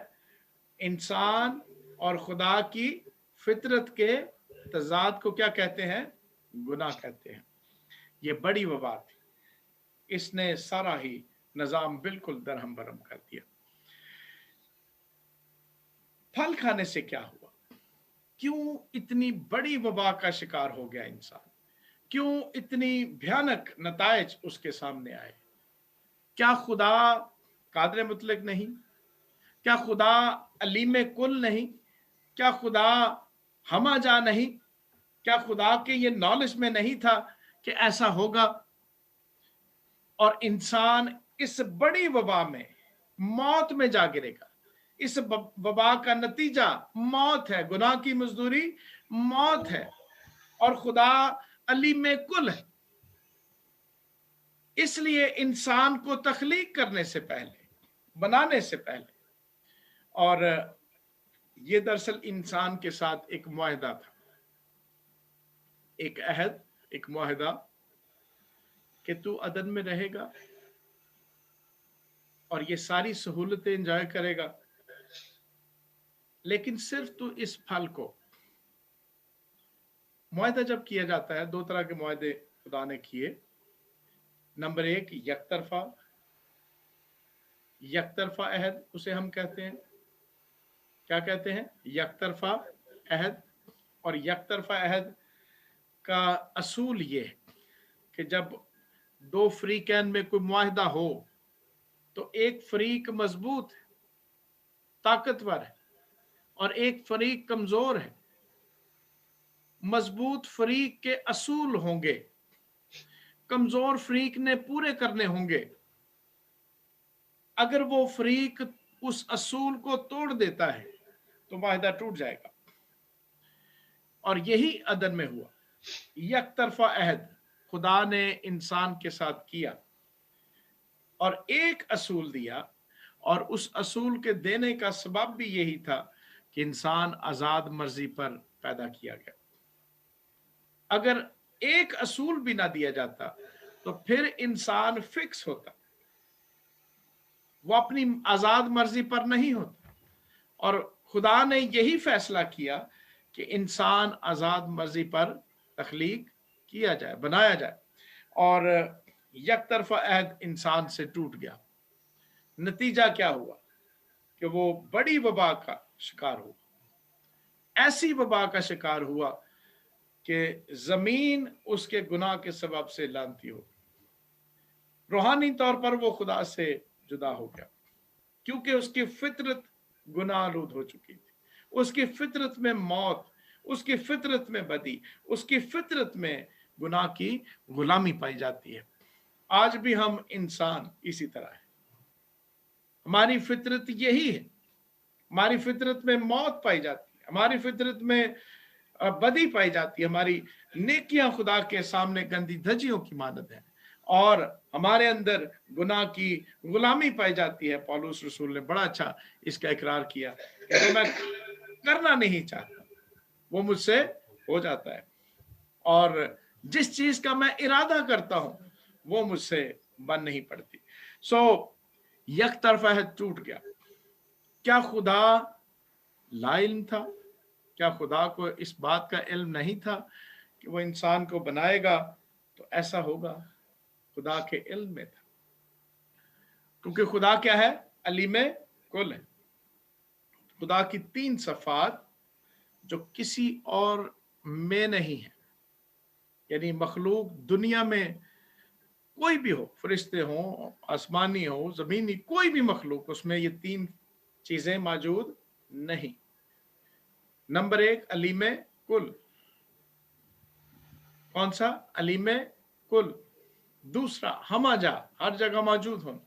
इंसान और खुदा की फितरत के तजाद को क्या कहते हैं? गुनाह कहते हैं। ये बड़ी वबा थी, इसने सारा ही निजाम बिल्कुल दरहम बरहम कर दिया। फल खाने से क्या हुआ? क्यों इतनी बड़ी वबा का शिकार हो गया इंसान? क्यों इतनी भयानक नतायज उसके सामने आए? क्या खुदा कादर मुतलक नहीं? क्या खुदा अलीम कुल नहीं? क्या खुदा हमाजा नहीं? क्या खुदा के ये नॉलेज में नहीं था कि ऐसा होगा? और इंसान इस बड़ी वबा में मौत में जा गिरेगा। इस वबा का नतीजा मौत है, गुनाह की मजदूरी मौत है, और खुदा अलीम कुल है। इसलिए इंसान को तख्लीक करने से पहले, बनाने से पहले, और ये दरअसल इंसान के साथ एक मुआहदा था, एक अहद, एक मुआहदा कि तू अदन में रहेगा और ये सारी सहूलतें एंजॉय करेगा, लेकिन सिर्फ तू इस फल को। मुआहदा जब किया जाता है, दो तरह के मुआहदे खुदा ने किए। नंबर एक, यकतरफा अहद, उसे हम कहते हैं, क्या कहते हैं? यकतरफा अहद। और यकतरफा अहद का असूल ये है कि जब दो फरीकैन में कोई मुआहदा हो तो एक फरीक मजबूत है, ताकतवर है, और एक फरीक कमजोर है। मजबूत फरीक के असूल होंगे, कमजोर फरीक ने पूरे करने होंगे। अगर वो फरीक उस असूल को तोड़ देता है तो मुआहदा टूट जाएगा। और यही अदन में हुआ। यकतरफा अहद खुदा ने इंसान के साथ किया और एक असूल दिया, और उस असूल के देने का सबब भी यही था कि इंसान आजाद मर्जी पर पैदा किया गया। अगर एक असूल भी ना दिया जाता तो फिर इंसान फिक्स होता, वो अपनी आजाद मर्जी पर नहीं होता। और खुदा ने यही फैसला किया कि इंसान आजाद मर्जी पर तख्लीक किया जाए, बनाया जाए, और यकतरफा अहद इंसान से टूट गया। नतीजा क्या हुआ कि वो बड़ी वबा का शिकार हुआ। ऐसी वबा का शिकार हुआ कि जमीन उसके गुनाह के सबब से लानती हो। रूहानी तौर पर वो खुदा से जुदा हो गया, क्योंकि उसकी फितरत गुनाहलूद हो चुकी थी। उसकी फितरत में मौत, उसकी फितरत में बदी, उसकी फितरत में गुनाह की गुलामी पाई जाती है। आज भी हम इंसान इसी तरह है। हमारी फितरत यही है। हमारी फितरत में मौत पाई जाती है, हमारी फितरत में बदी पाई जाती है, हमारी नेकियां खुदा के सामने गंदी धजियों की मानद है, और हमारे अंदर गुनाह की गुलामी पाई जाती है। पौलुस रसूल ने बड़ा अच्छा इसका इकरार किया कि जो मैं करना नहीं चाहता वो मुझसे हो जाता है, और जिस चीज का मैं इरादा करता हूं वो मुझसे बन नहीं पड़ती। सो यकतरफा अहद टूट गया। क्या खुदा लाइल्म था? क्या खुदा को इस बात का इल्म नहीं था कि वो इंसान को बनाएगा तो ऐसा होगा? खुदा के इल्म में था, क्योंकि खुदा क्या है? अलीम कुल है। खुदा की 3 सफात जो किसी और में नहीं है, यानी मखलूक दुनिया में कोई भी हो, फरिश्ते हो, आसमानी हो, जमीनी, कोई भी मखलूक, उसमें ये 3 चीजें मौजूद नहीं। नंबर 1, अलीम कुल। कौन सा? अलीम कुल। दूसरा, हमाजा, हर जगह मौजूद होना।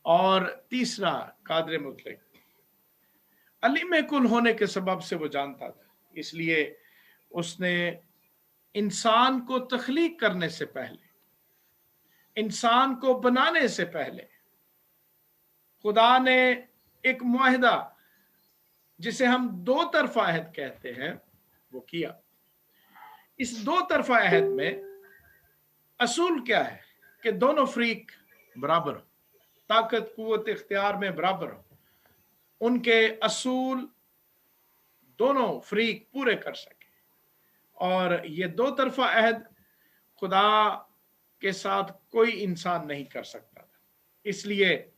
और तीसरा, कादर मुतलक। अलीम कुल होने के सबब से वो जानता था, इसलिए उसने इंसान को तख्लीक करने से पहले, इंसान को बनाने से पहले, खुदा ने एक मुआहदा जिसे हम 2 तरफा अहद कहते हैं वो किया। इस दो तरफा अहद में असूल क्या है कि दोनों फरीक बराबर हो, ताकत कुव्वत इख्तियार में बराबर हो, उनके असूल दोनों फरीक पूरे कर सके। और ये दो तरफा अहद खुदा के साथ कोई इंसान नहीं कर सकता था। इसलिए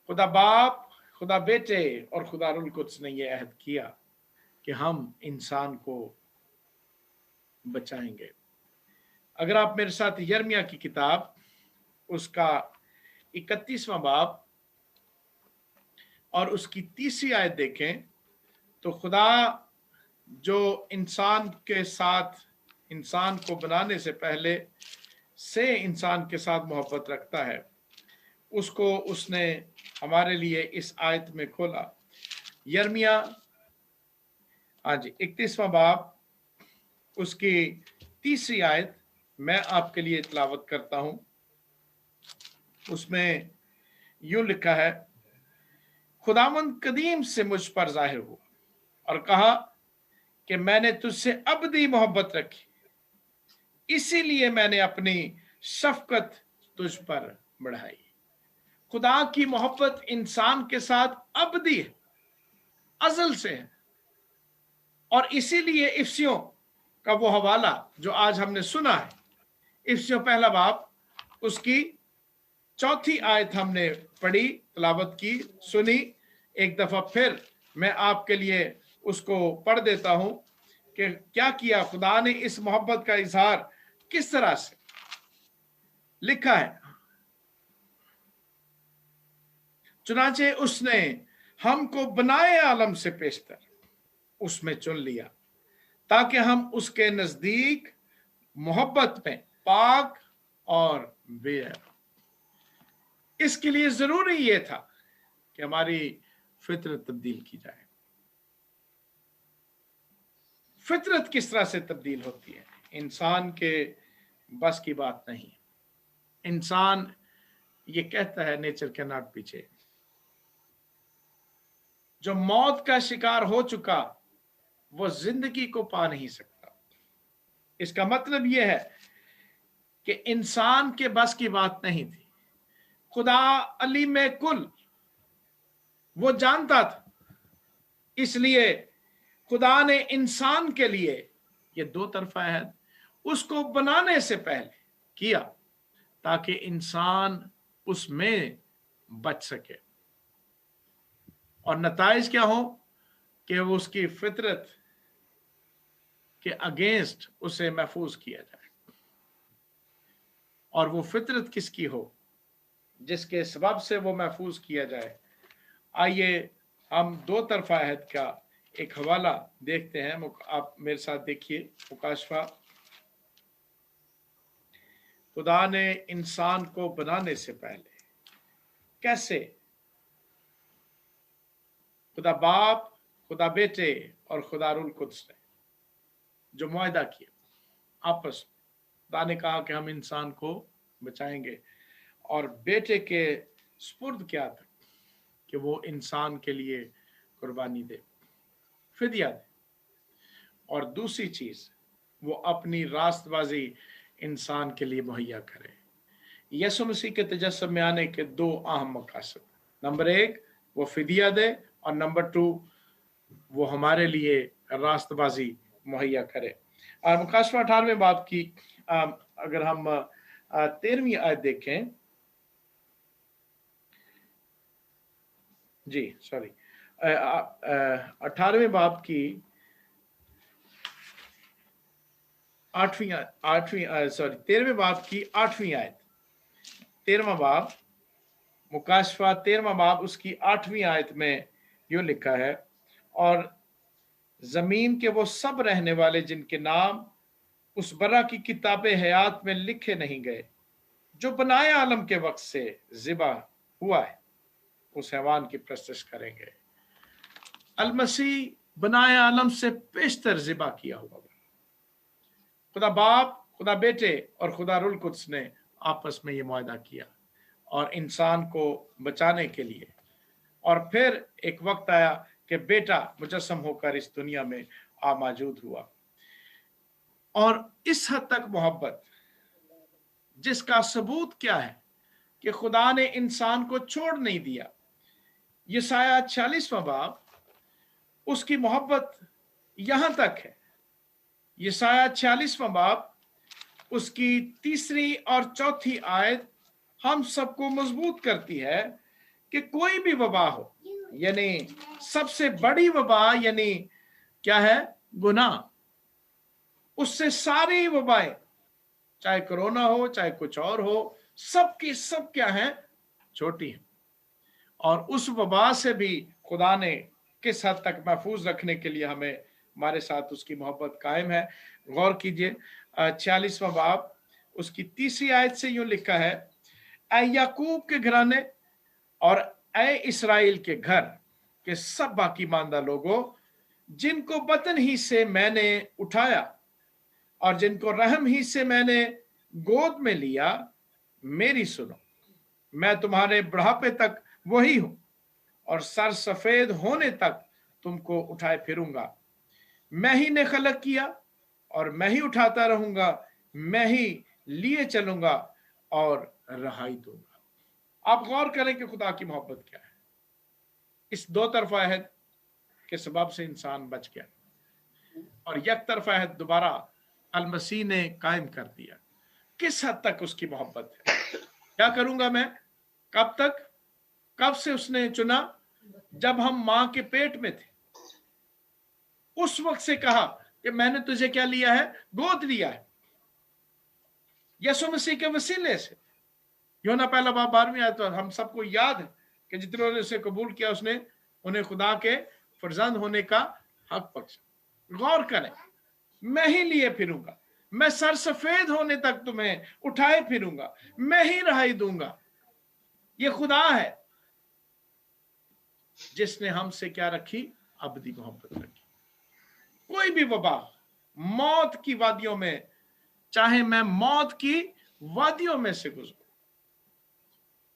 खुदा बाप, खुदा बेटे और खुदा रुल कुद्स ने यह अहद किया कि हम इंसान को बचाएंगे। अगर आप मेरे साथ यिर्मयाह की किताब उसका 31वां बाब और उसकी 3री आयत देखें तो खुदा जो इंसान के साथ, इंसान को बनाने से पहले से इंसान के साथ मोहब्बत रखता है, उसको उसने हमारे लिए इस आयत में खोला। यिर्मयाह 31वां बाब उसकी 3री आयत मैं आपके लिए तिलावत करता हूं। उसमें यूं लिखा है, खुदावंद कदीम से मुझ पर जाहिर हुआ और कहा कि मैंने तुझसे अबदी मोहब्बत रखी, इसीलिए मैंने अपनी शफकत तुझ पर बढ़ाई। खुदा की मोहब्बत इंसान के साथ अबदी है, अजल से है। और इसीलिए इफ्सियों का वो हवाला जो आज हमने सुना है, इफ्सियों पहला बाब उसकी 4थी आयत हमने पढ़ी, तिलावत की, सुनी। एक दफा फिर मैं आपके लिए उसको पढ़ देता हूं कि क्या किया खुदा ने, इस मोहब्बत का इजहार किस तरह से लिखा है। चुनाचे उसने हमको बनाए आलम से पेशतर उसमें चुन लिया, ताकि हम उसके नजदीक मोहब्बत में पाक और बेअर। इसके लिए जरूरी यह था कि हमारी फितरत तब्दील की जाए। फितरत किस तरह से तब्दील होती है, इंसान के बस की बात नहीं। इंसान ये कहता है nature can not be changed. जो मौत का शिकार हो चुका वो जिंदगी को पा नहीं सकता। इसका मतलब यह है कि इंसान के बस की बात नहीं थी। खुदा अलीम कुल वो जानता था, इसलिए खुदा ने इंसान के लिए ये दो तरफा अहद उसको बनाने से पहले किया, ताकि इंसान उसमें बच सके। और नताइज क्या हो कि वो उसकी फितरत के अगेंस्ट उसे महफूज किया जाए। और वो फितरत किसकी हो जिसके सबब से वो महफूज किया जाए। आइए हम दो तरफा अहद का एक हवाला देखते हैं। आप मेरे साथ देखिए, मुकाशफा। खुदा ने इंसान को बनाने से पहले कैसे खुदा बाप, खुदा बेटे और खुदा रुल कुद्स ने जो मुआहदा किया आपस में, खुदा ने कहा कि हम इंसान को बचाएंगे और बेटे के स्पुर्द क्या था कि वो इंसान के लिए कुर्बानी दे, फिदिया दे। और दूसरी चीज वो अपनी रास्तबाजी इंसान के लिए मुहैया करे। यसु मसीह के तजस्सुम में आने के दो अहम मकासद, नंबर 1 वो फिदिया दे और नंबर 2 वो हमारे लिए रास्तबाजी मुहैया करे। और मुकाशफा 18वें बाब की अगर हम 13वीं आयत देखें, जी सॉरी 18वें बाब की 13वें बाब की 8वीं आयत, 13वां बाब, मुकाशफा 13वां बाब उसकी 8वीं आयत में यूं लिखा है, और जमीन के वो सब रहने वाले जिनके नाम उस बरा की किताबे हयात में लिखे नहीं गए जो बनाए आलम के वक्त से ज़िबा हुआ है, उस हैवान की प्रस्तश करेंगे। अलमसीह बनाए आलम से पेशतर ज़िबा किया हुआ। खुदा बाप, खुदा बेटे और खुदा रुल कुद्स ने आपस में ये मुआहदा किया और इंसान को बचाने के लिए। और फिर एक वक्त आया कि बेटा मुजस्सम होकर इस दुनिया में मौजूद हुआ। और इस हद तक मोहब्बत जिसका सबूत क्या है कि खुदा ने इंसान को छोड़ नहीं दिया। यशायाह 46वां बाब, उसकी मोहब्बत यहां तक है। यशायाह 46वां बाब, उसकी 3 और 4 आयत हम सबको मजबूत करती है कि कोई भी वबा हो, यानी सबसे बड़ी वबा यानी क्या है? गुनाह। उससे सारी वबाएं, चाहे कोरोना हो चाहे कुछ और हो, सबकी सब क्या है? छोटी है। और उस वबा से भी खुदा ने किस हद तक महफूज रखने के लिए हमें हमारे साथ उसकी मोहब्बत कायम है। गौर कीजिए 46वां बाब, उसकी 3 आयत से यूं लिखा है, ऐ याकूब के घराने और ऐ इसराइल के घर के सब बाकी मानदा लोगों, जिनको बतन ही से मैंने उठाया और जिनको रहम ही से मैंने गोद में लिया, मेरी सुनो, मैं तुम्हारे बुढ़ापे तक वही हूं और सर सफेद होने तक तुमको उठाए फिरूंगा। मैं ही ने खलक किया और मैं ही उठाता रहूंगा, मैं ही लिए चलूंगा और रहाई दूंगा। आप गौर करें कि खुदा की मोहब्बत क्या है। इस 2 तरफा अहद के सबब से इंसान बच गया और एक तरफा अहद दोबारा अल मसीह ने कायम कर दिया। किस हद तक उसकी मोहब्बत है। क्या करूंगा मैं? कब तक? कब से उसने चुना? जब हम मां के पेट में थे, उस वक्त से कहा कि मैंने तुझे क्या लिया है? गोद लिया है। यीशु मसीह के वसीले से। यूहन्ना पहला बाब 12वीं आयत, हम सबको याद है कि जितनों ने उसे कबूल किया उसने उन्हें खुदा के फरजंद होने का हक बख्शा। गौर करें, मैं ही लिए फिरूंगा, मैं सर सफेद होने तक तुम्हें उठाए फिरूंगा, मैं ही रहाई दूंगा। ये खुदा है जिसने हमसे क्या रखी? अबदी मोहब्बत रखी। कोई भी वबा मौत की वादियों में, चाहे मैं मौत की वादियों में से गुजरूं,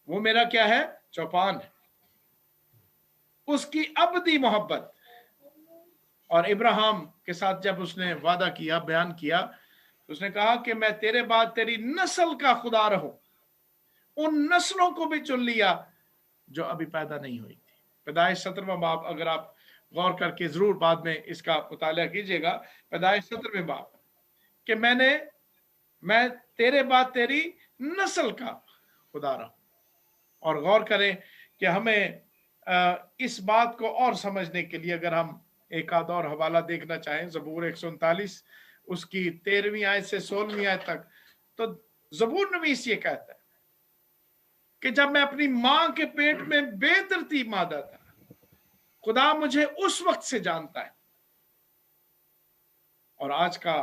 वो मेरा क्या है? चौपान है। उसकी अबदी मोहब्बत। और इब्राहिम के साथ जब उसने वादा किया, बयान किया, तो उसने कहा कि मैं तेरे बाद तेरी नस्ल का खुदा रहूं। उन नस्लों को भी चुन लिया जो अभी पैदा नहीं हुई थी। पैदाइश 17वां बाब, अगर आप गौर करके जरूर बाद में इसका मुताला कीजिएगा। पैदाइश 17वें बाब कि मैं तेरे बाद तेरी नस्ल का खुदा रहूं। और गौर करें कि हमें इस बात को और समझने के लिए अगर हम एक आध और हवाला देखना चाहें, ज़बूर 139 उसकी 13वीं आयत से 16वीं आयत तक, तो ज़बूर नवीस ये कहता है कि जब मैं अपनी मां के पेट में बेतरतीब मादा था, खुदा मुझे उस वक्त से जानता है। और आज का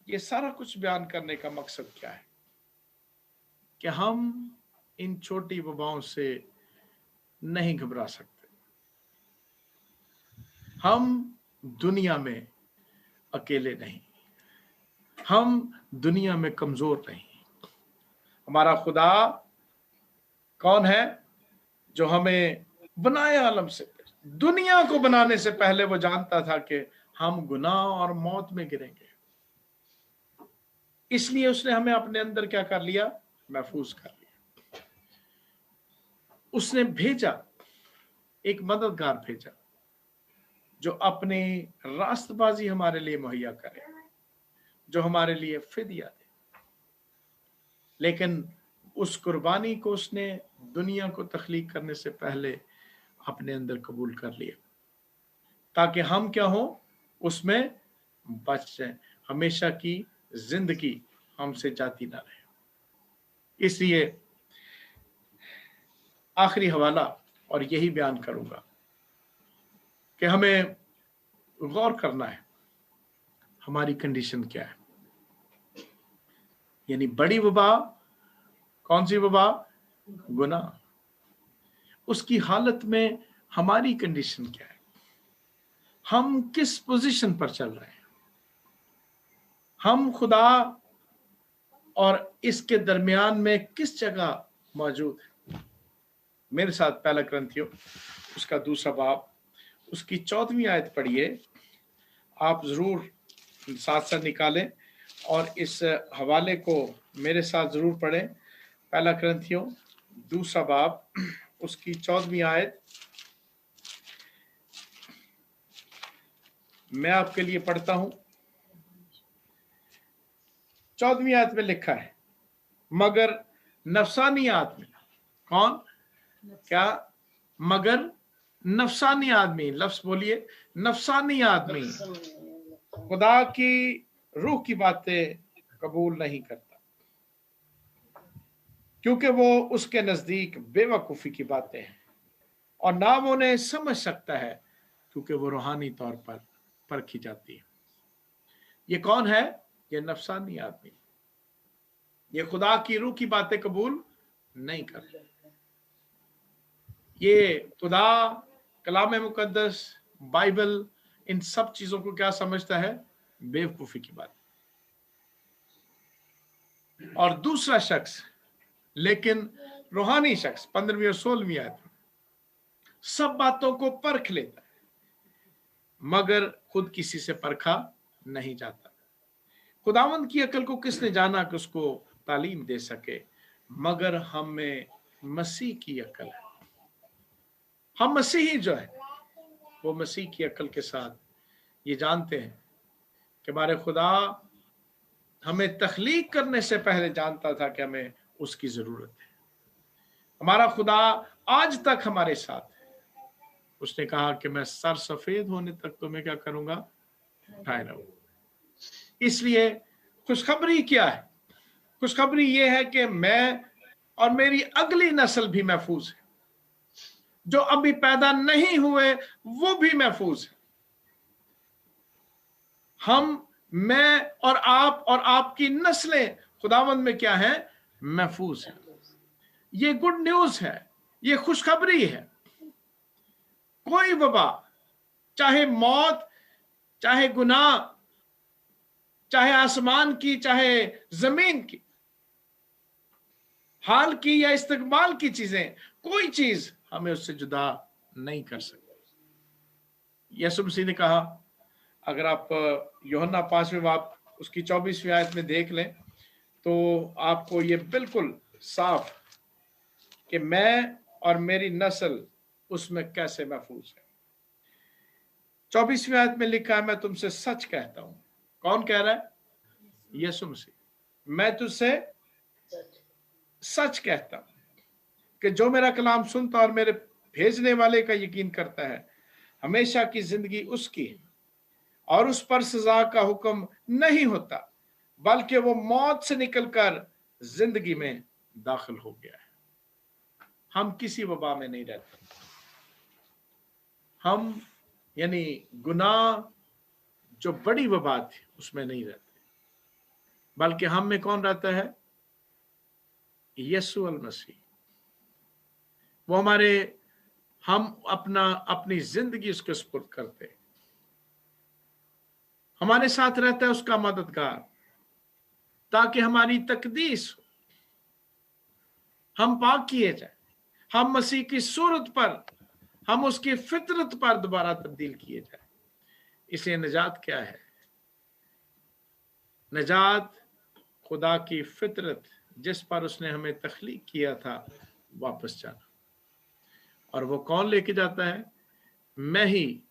ये सारा कुछ बयान करने का मकसद क्या है? कि हम इन छोटी वबाओं से नहीं घबरा सकते। हम दुनिया में अकेले नहीं, हम दुनिया में कमजोर नहीं। हमारा खुदा कौन है? जो हमें बनाया आलम से, दुनिया को बनाने से पहले वो जानता था कि हम गुनाह और मौत में गिरेंगे। इसलिए उसने हमें अपने अंदर क्या कर लिया? महफूज कर लिया। उसने भेजा, एक मददगार भेजा जो अपनी रास्तबाजी हमारे लिए मुहैया करे, जो हमारे लिए फिदिया दे। लेकिन उस कुर्बानी को उसने दुनिया को तख्लीक करने से पहले अपने अंदर कबूल कर लिया, ताकि हम क्या हो? उसमें बच जाए, हमेशा की जिंदगी हमसे जाती ना रहे। इसलिए आखिरी हवाला और यही बयान करूंगा कि हमें गौर करना है हमारी कंडीशन क्या है। यानी बड़ी वबा, कौन सी वबा? गुनाह। उसकी हालत में हमारी कंडीशन क्या है? हम किस पोजीशन पर चल रहे हैं? हम खुदा और इसके दरमियान में किस जगह मौजूद है? मेरे साथ पहला ग्रंथियों उसका 2 बाब, उसकी 14वीं आयत पढ़िए। आप जरूर साथ साथ निकालें और इस हवाले को मेरे साथ जरूर पढ़ें। पहला करंथियों 2 बाब उसकी 14वीं आयत मैं आपके लिए पढ़ता हूं। 14वीं आयत में लिखा है, मगर नफसानी आदमी, कौन, क्या, मगर नफसानी आदमी, लफ्ज बोलिए, नफसानी आदमी खुदा की रूह की बातें कबूल नहीं करता, क्योंकि वो उसके नजदीक बेवकूफी की बातें हैं और ना वो उन्हें समझ सकता है, क्योंकि वो रूहानी तौर पर परखी जाती है। ये कौन है? ये नफसानी आदमी, ये खुदा की रूह की बातें कबूल नहीं करता। ये खुदा, कलाम मुकद्दस, बाइबल, इन सब चीजों को क्या समझता है? बेवकूफी की बात। और दूसरा शख्स, लेकिन रूहानी शख्स 15वीं और 16वीं आयत में सब बातों को परख लेता है, मगर खुद किसी से परखा नहीं जाता। खुदावंद की अकल को किसने जाना कि उसको तालीम दे सके, मगर हम में मसीह की अकल है। हम मसीही जो है वो मसीह की अकल के साथ ये जानते हैं कि हमारे खुदा हमें तख्लीक करने से पहले जानता था कि हमें उसकी जरूरत है। हमारा खुदा आज तक हमारे साथ है। उसने कहा कि मैं सर सफेद होने तक तुम्हें क्या करूंगा? उठाए रहूंगा। इसलिए खुशखबरी क्या है? खुशखबरी ये है कि मैं और मेरी अगली नस्ल भी महफूज है, जो अभी पैदा नहीं हुए वो भी महफूज है। हम, मैं और आपकी नस्लें खुदावंद में क्या है? महफूज है। ये गुड न्यूज है, ये खुशखबरी है। कोई वबा, चाहे मौत, चाहे गुनाह, चाहे आसमान की, चाहे जमीन की, हाल की या इस्तकबाल की चीजें, कोई चीज हमें उससे जुदा नहीं कर सकती। यीशु मसीह ने कहा, अगर आप यूहन्ना 5वें बाब उसकी 24वीं आयत में देख लें तो आपको ये बिल्कुल साफ कि मैं और मेरी नस्ल उसमें कैसे महफूज है। 24वीं आयत में लिखा है, मैं तुमसे सच कहता हूं। कौन कह रहा है? यीशु मसीह। मैं तुझसे सच कहता हूं कि जो मेरा कलाम सुनता और मेरे भेजने वाले का यकीन करता है, हमेशा की जिंदगी उसकी है और उस पर सजा का हुक्म नहीं होता, बल्कि वो मौत से निकलकर जिंदगी में दाखिल हो गया है। हम किसी वबा में नहीं रहते। हम यानी गुनाह जो बड़ी वबा थी उसमें नहीं रहते, बल्कि हम में कौन रहता है? यीशु मसीह। वो हम अपनी जिंदगी उसके सुपुर्द करते हैं। हमारे साथ रहता है उसका मददगार, ताकि हमारी तकदीस हो, हम पाक किए जाए, हम मसीह की सूरत पर, हम उसकी फितरत पर दोबारा तब्दील किए जाए। इसलिए निजात क्या है? निजात खुदा की फितरत जिस पर उसने हमें तख्लीक किया था वापस जाना। और वो कौन लेके जाता है? मैं ही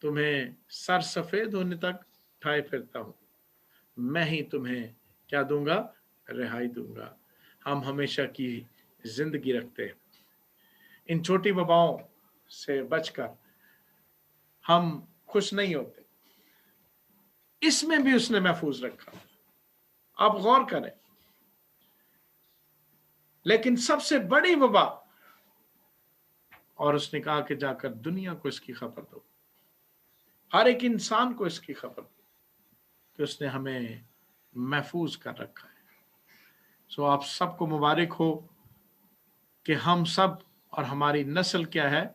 तुम्हें सर सफेद होने तक उठाए फिरता हूं, मैं ही तुम्हें क्या दूंगा? रिहाई दूंगा। हम हमेशा की जिंदगी रखते हैं। इन छोटी वबाओं से बचकर हम खुश नहीं होते। इसमें भी उसने महफूज रखा, आप गौर करें। लेकिन सबसे बड़ी वबा, और उसने कहा कि जाकर दुनिया को इसकी खबर दो, हर एक इंसान को इसकी खबर दो कि उसने हमें महफूज कर रखा है। सो आप सबको मुबारक हो कि हम सब और हमारी नस्ल क्या है?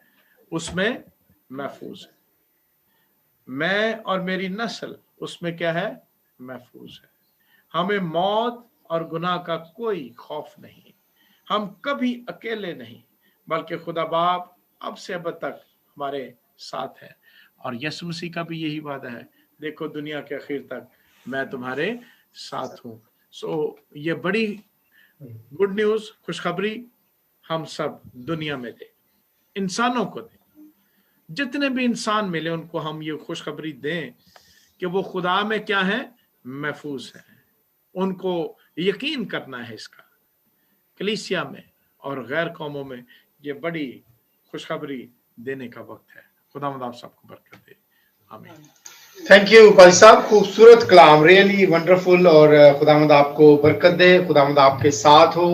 उसमें महफूज है। मैं और मेरी नस्ल उसमें क्या है? महफूज है। हमें मौत और गुनाह का कोई खौफ नहीं। हम कभी अकेले नहीं, बल्कि खुदा बाप अब से अब तक हमारे साथ है। और यीशु मसीह का भी यही वादा है, देखो दुनिया के आखिर तक मैं तुम्हारे साथ हूँ। सो ये बड़ी गुड न्यूज, खुशखबरी हम सब दुनिया में दें, इंसानों को दें, जितने भी इंसान मिले उनको हम ये खुशखबरी दें कि वो खुदा में क्या है, महफूज है। उनको यकीन करना है इसका। कलीसिया में और गैर कौमों में ये बड़ी खुशखबरी देने का वक्त है। खुदावंद आप सबको बरकत दे, आमीन। थैंक यू भाई साहब, खूबसूरत कलाम, रियली वंडरफुल, और खुदावंद आपको बरकत दे, खुदावंद आपके साथ हो।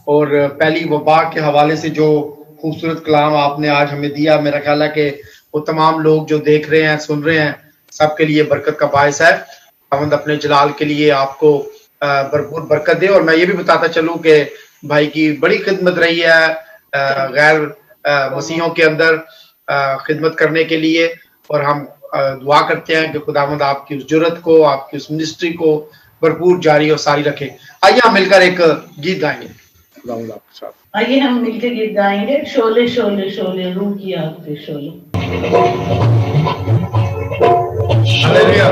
और पहली वबा के हवाले से जो खूबसूरत कलाम आपने आज हमें दिया, मेरा ख्याल है कि वो तमाम लोग जो देख रहे हैं, सुन रहे हैं, सबके लिए बरकत का बायस है। खुदावंद अपने जलाल के लिए आपको भरपूर बरकत दे। और मैं ये भी बताता चलूं कि भाई की बड़ी खिदमत रही है गैर मसीहों के अंदर खिदमत करने के लिए, और हम दुआ करते हैं कि खुदावंद आपकी उस जुर्रत को, आपकी उस मिनिस्ट्री को भरपूर जारी और सारी रखे। आइए हम मिलकर एक गीत गाएंगे। खुदावंद आपके साथ। आइए हम मिलकर गीत गाएंगे, शोले शोले शोले रूह की आग के शोले। हालेलुया।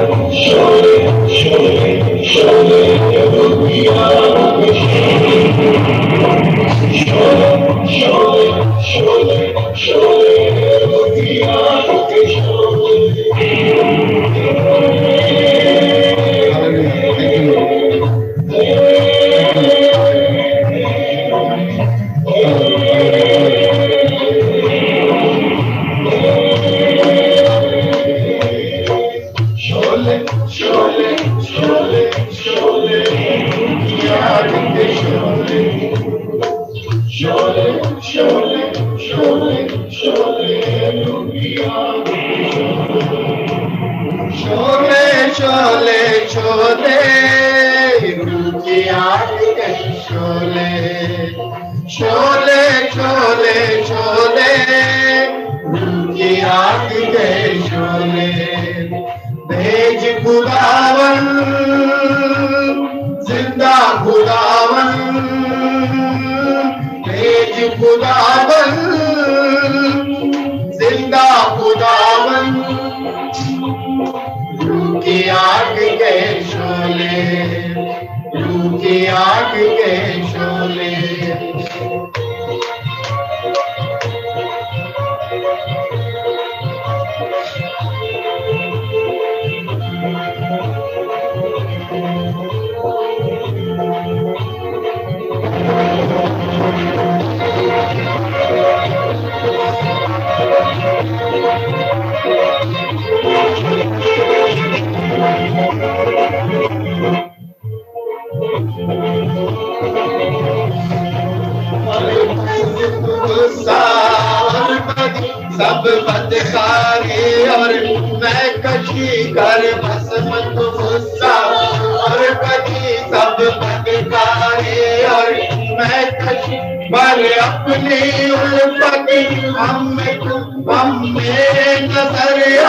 सब बदकारे और मैं कशी कर बस मत गुस्सा, और कभी सब बदकारे और मैं कशी पर अपनी उल्फत हम में नजर आ,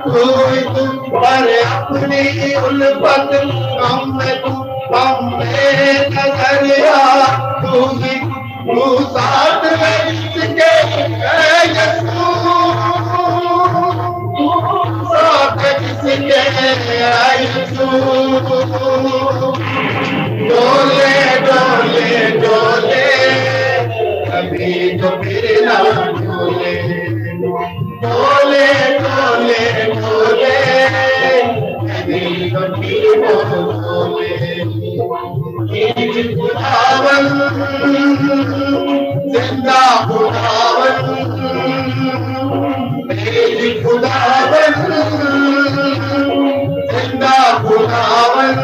तुम पर अपनी उल्फत हम में नजर आ, तू साथ में इसके डोले डोले डोले कभी तो फिर ना डोले, डोले डोले डोले कभी तो फिर ना डोले। खुदावन जिंदा खुदावन, खुदावन जिंदा खुदावन,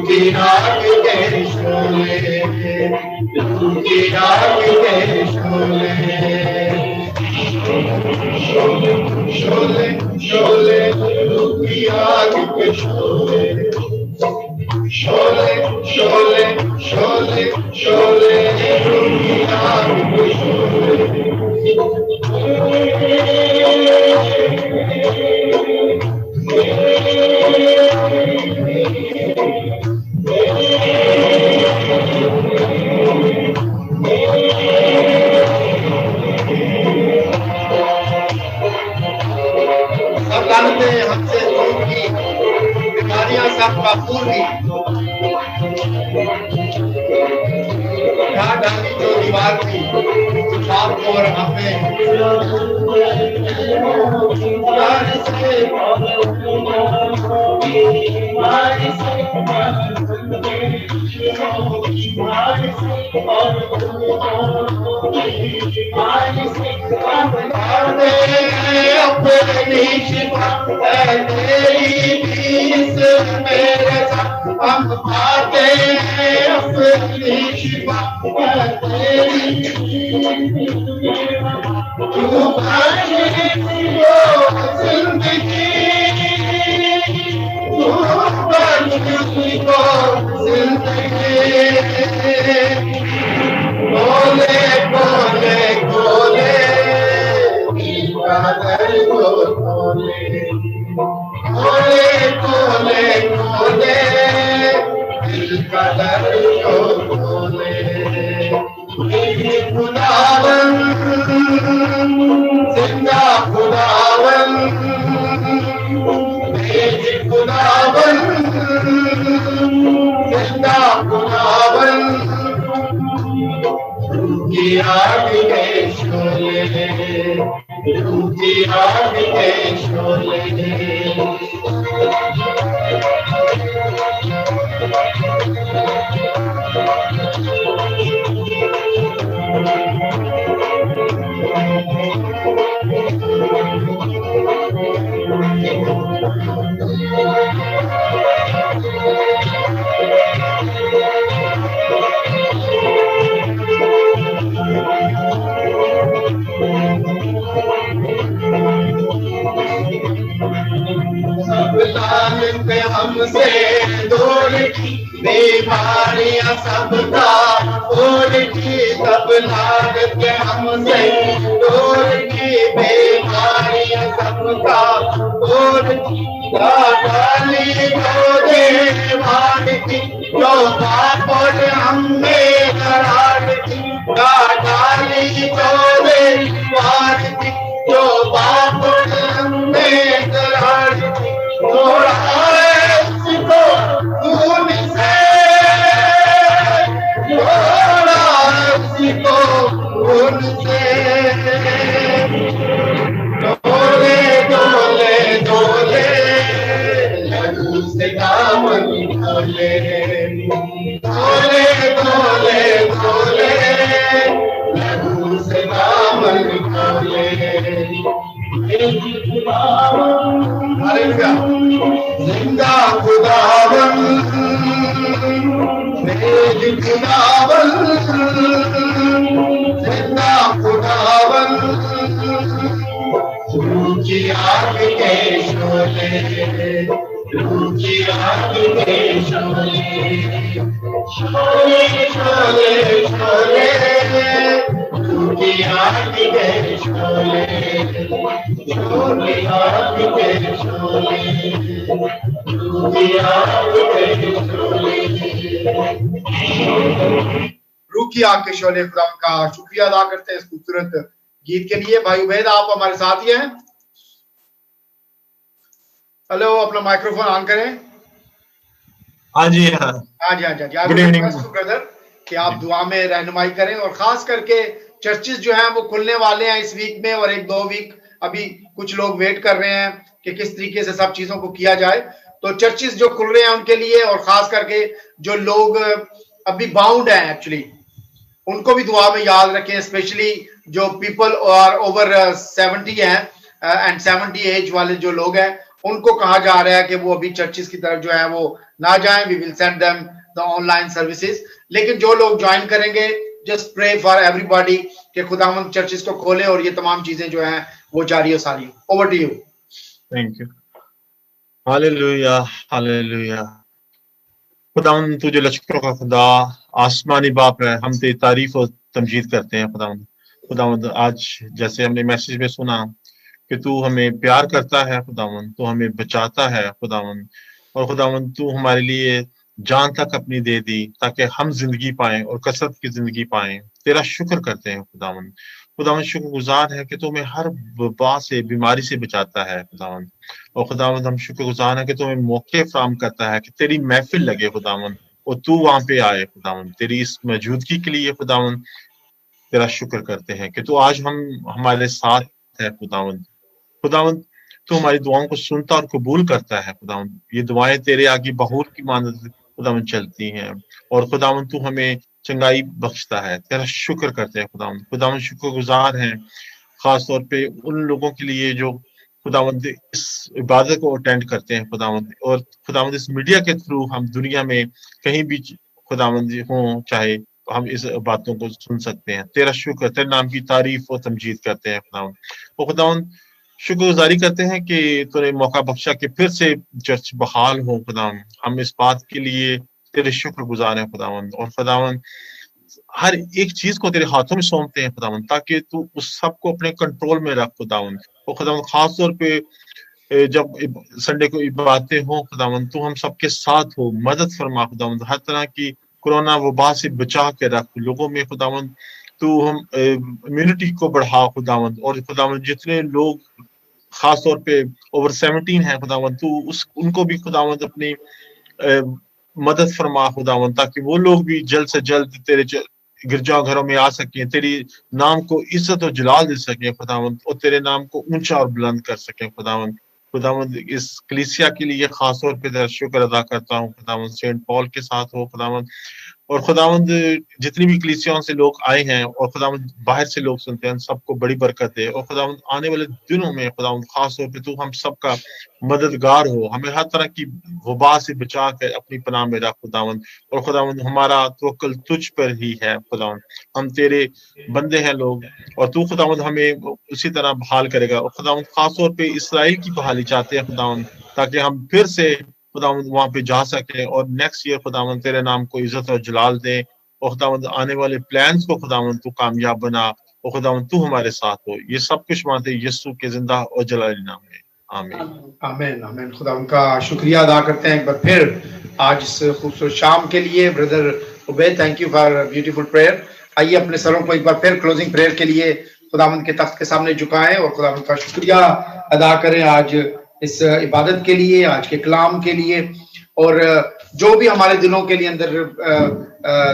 की रात के शोले, की रात के शोले, शोले शोले शोले की आग के शोले, शोले शोले शोले शोले की आग के शोले। हमसे यहाँ डाली जो दीवार थी छाप और हमें अपनी शिफा तेरी बीस मेरे साथ हम पाते हैं अपनी शिफा तेरी तू बख्शे वो जिंदगी तू बख्शे वो जिंदगी बोले बोले बोले कादर को बोले बोले बोले बोले दिल का दर्द को बोले खुदावन जिंदा खुदावन खुदावन जिंदा खुदावन की आग के शोले की आग के शोले पे हमसे दूर की बीमारियां सबका दूर की सब लागते हमसे दूर की बीमारियां सबका दूर की गाली गोदे वाड़ की जो बापों ने हमें करार की गाली गोदे वाड़ की जो बापों ने हमें करार की थोड़ा उसको खून से थोड़ा उसको खून से डोले डोले डोले लहू से दामन डोले डोले डोले डोले लहू से दामन डोले जिंदा खुदावन मेरी खुदावन जिंदा खुदावन की आग के शोले की आग के शोले शोले शोले शोले की आग के शोले शोले आग के शोले की आग के शोले रूह की आग के शोले खुदा का शुक्रिया अदा करते हैं इस खूबसूरत गीत के लिए। भाई उबैद आप हमारे साथ ही हैं? हेलो, अपना माइक्रोफोन ऑन करें। हाँ जी हाँ जी गुड इवनिंग ब्रदर कि आप दुआ में रहनुमाई करें और खास करके चर्चेस जो हैं वो खुलने वाले हैं इस वीक में और एक दो वीक अभी कुछ लोग वेट कर रहे हैं कि किस तरीके से सब चीजों को किया जाए। तो चर्चेस जो खुल रहे हैं उनके लिए और खास करके जो लोग अभी बाउंड हैं एक्चुअली उनको भी दुआ में याद रखें, स्पेशली जो पीपल आर ओवर 70 हैं एंड 70 एज वाले जो लोग हैं उनको कहा जा रहा है कि वो अभी चर्चेस की तरफ जो है वो ना जाएं। We will send them the online services, लेकिन जो लोग ज्वाइन करेंगे जस्ट प्रे फॉर एवरीबॉडी कि खुदावंद चर्चेस को खोले और ये तमाम चीजें जो हैं वो जारी हो सारी। Over to you. Thank you. Hallelujah hallelujah. खुदावंद तुझे लश्करों का खुदा आसमानी बाप है, हम तेरी तारीफ और तमजीद करते हैं खुदावंद। खुदावंद आज जैसे हमने मैसेज में सुना कि तू हमें प्यार करता है खुदावंद, तू हमें बचाता है खुदावंद, और खुदावंद तू हमारे लिए जान तक अपनी दे दी ताकि हम जिंदगी पाएं और कसरत की जिंदगी पाएं। तेरा शुक्र करते हैं खुदावंद। खुदावंद शुक्रगुजार है कि तू हमें हर वबा से बीमारी से बचाता है खुदावंद, और खुदावंद हम शुक्रगुजार है कि तू हमें मौके फराहम करता है कि तेरी महफिल लगे खुदावंद। और तू वहां पे आए खुदावन। तेरी इस मौजूदगी के लिए खुदावन तेरा शुक्र करते हैं कि तू आज हमारे साथ है खुदावन। खुदावन तू हमारी दुआओं को सुनता और कबूल करता है खुदावन। ये दुआएं तेरे आगे बहूर की मानद खुदावन चलती हैं और खुदावन तू हमें चंगाई बख्शता है। तेरा शुक्र करते हैं खुदावन। खुदावन शुक्रगुजार हैं खास तौर पे उन लोगों के लिए जो खुदावंद इस इबादत को अटेंड करते हैं खुदावंद, और खुदावंद इस मीडिया के थ्रू हम दुनिया में कहीं भी खुदावंद हों चाहे हम इस बातों को सुन सकते हैं। तेरा शुक्र, तेरे नाम की तारीफ और तमजीद करते हैं खुदावंद। और खुदावंद शुक्रगुजारी करते हैं कि तूने मौका बख्शा कि फिर से चर्च बहाल हो खुदावंद। हम इस बात के लिए तेरे शुक्रगुजार हैं खुदावंद। और खुदावंद हर एक चीज को तेरे हाथों में सौंपते हैं खुदावंद, ताकि तू उस सब को अपने कंट्रोल में रख खुदावंद। और खुदावंद खास तौर पे जब संडे को इबादतें हो खुदावंद, तू हम सबके साथ हो, मदद फरमा खुदावंद। हर तरह की कोरोना वबा से बचा के रख लोगों में खुदावंद। तू हम इम्यूनिटी को बढ़ा खुदावंद। और खुदावंद जितने लोग खास तौर पे ओवर 17 है खुदावंद, तू उनको भी खुदावंद अपनी मदद फरमा खुदावंद, ताकि वो लोग भी जल्द से जल्द तेरे गिरजा घरों में आ सकें, तेरी नाम को इज्जत और जलाल दे सकें खुदावंद, और तेरे नाम को ऊंचा और बुलंद कर सकें खुदावंद। खुदावंद इस कलीसिया के लिए खास तौर पे तेरा शुक्र अदा करता हूँ खुदावंद। सेंट पॉल के साथ हो खुदावंद, और खुदावंद जितनी भी कलीसियाओं से लोग आए हैं और खुदावंद बाहर से लोग सुनते हैं, सबको बड़ी बरकत दे। और खुदावंद आने वाले दिनों में खुदावंद खास तौर पे तू हम सबका मददगार हो, हमें हर तरह की वबा से बचा कर अपनी पनाह में रख खुदावंद। और खुदावंद हमारा तवक्कुल तुझ पर ही है खुदावंद, हम तेरे बंदे हैं लोग, और तू खुदावंद हमें उसी तरह बहाल करेगा। और खुदावंद खास तौर पे इसराइल की बहाली चाहते हैं खुदावंद, ताकि हम फिर से खुदावंद वहां पे जा सके और नेक्स्ट ईयर खुदावंद तेरे नाम को इज्जत और जलाल दे। और खुदावंद आने वाले प्लान्स को खुदावंद तू कामयाब बना, और खुदावंद तू हमारे साथ हो। ये सब कुछ मानते यीशु के जिंदा और जलाली नाम में, आमीन आमीन आमीन। खुदावंद का शुक्रिया अदा करते हैं एक बार फिर आज इस खूबसूरत शाम के लिए। Brother Ubaid, thank you for beautiful prayer. आइए अपने सरों को एक बार फिर क्लोजिंग प्रेयर के लिए खुदावंद के तख्त के सामने झुकाएं और खुदावंद का शुक्रिया अदा करें आज इस इबादत के लिए, आज के कलाम के लिए, और जो भी हमारे दिलों के लिए अंदर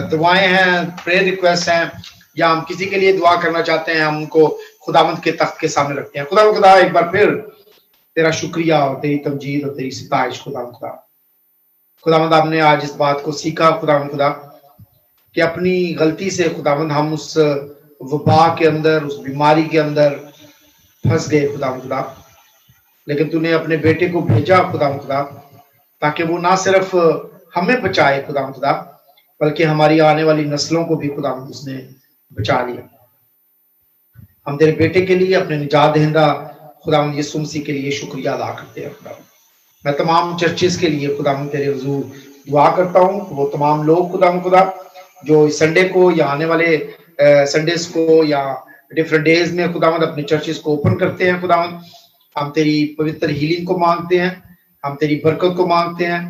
दुआएं हैं, प्रेयर रिक्वेस्ट हैं, या हम किसी के लिए दुआ करना चाहते हैं, हम उनको खुदावंद के तख्त के सामने रखते हैं। खुदा एक बार फिर तेरा शुक्रिया और तेरी तमजीद और तेरी सिताइश खुदावंद आपने आज इस बात को सीखा खुदा कि अपनी गलती से खुदावंद हम उस वबा के अंदर, उस बीमारी के अंदर फंस गए खुदा, लेकिन तूने अपने बेटे को भेजा खुदा ताकि वो ना सिर्फ हमें बचाए खुदा, बल्कि हमारी आने वाली नस्लों को भी खुदा उसने बचा लिया। हम तेरे बेटे के लिए, अपने निजात दहिंदा खुदा यीशु मसीह के लिए शुक्रिया अदा करते हैं खुदा। मैं तमाम चर्चेस के लिए खुदा तेरे हुजूर दुआ करता हूँ, वो तमाम लोग खुदा जो संडे को या आने वाले संडेस को या डिफरेंट डेज में खुदावंद अपने चर्चेस को ओपन करते हैं खुदावंद, हम तेरी पवित्र हीलिंग को मांगते हैं, हम तेरी बरकत को मांगते हैं।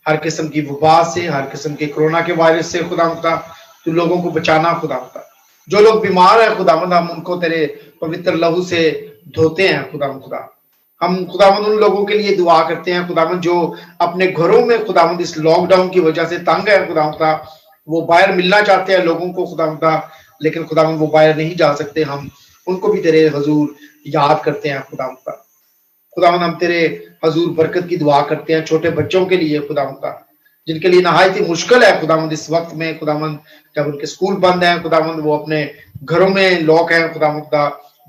हर किस्म की वबा से, हर किस्म के कोरोना के वायरस से खुदावंद तू लोगों को बचाना खुदावंद। जो लोग बीमार है खुदावंद, हम उनको तेरे पवित्र लहू से धोते हैं खुदावंद। हम खुदावंद उन लोगों के लिए दुआ करते हैं खुदावंद जो अपने घरों में खुदावंद इस लॉकडाउन की वजह से तंग है खुदावंद, वो बाहर मिलना चाहते हैं लोगों को खुदावंद, लेकिन खुदावंद वो बाहर नहीं जा सकते। हम उनको भी तेरे हुजूर याद करते हैं खुदावंद। हम तेरे हुजूर बरकत की दुआ करते हैं छोटे बच्चों के लिए खुदावंद, जिनके लिए नहायत ही मुश्किल है खुदावंद इस वक्त में खुदावंद, जब उनके स्कूल बंद हैं खुदावंद, वो अपने घरों में लॉक है खुदावंद,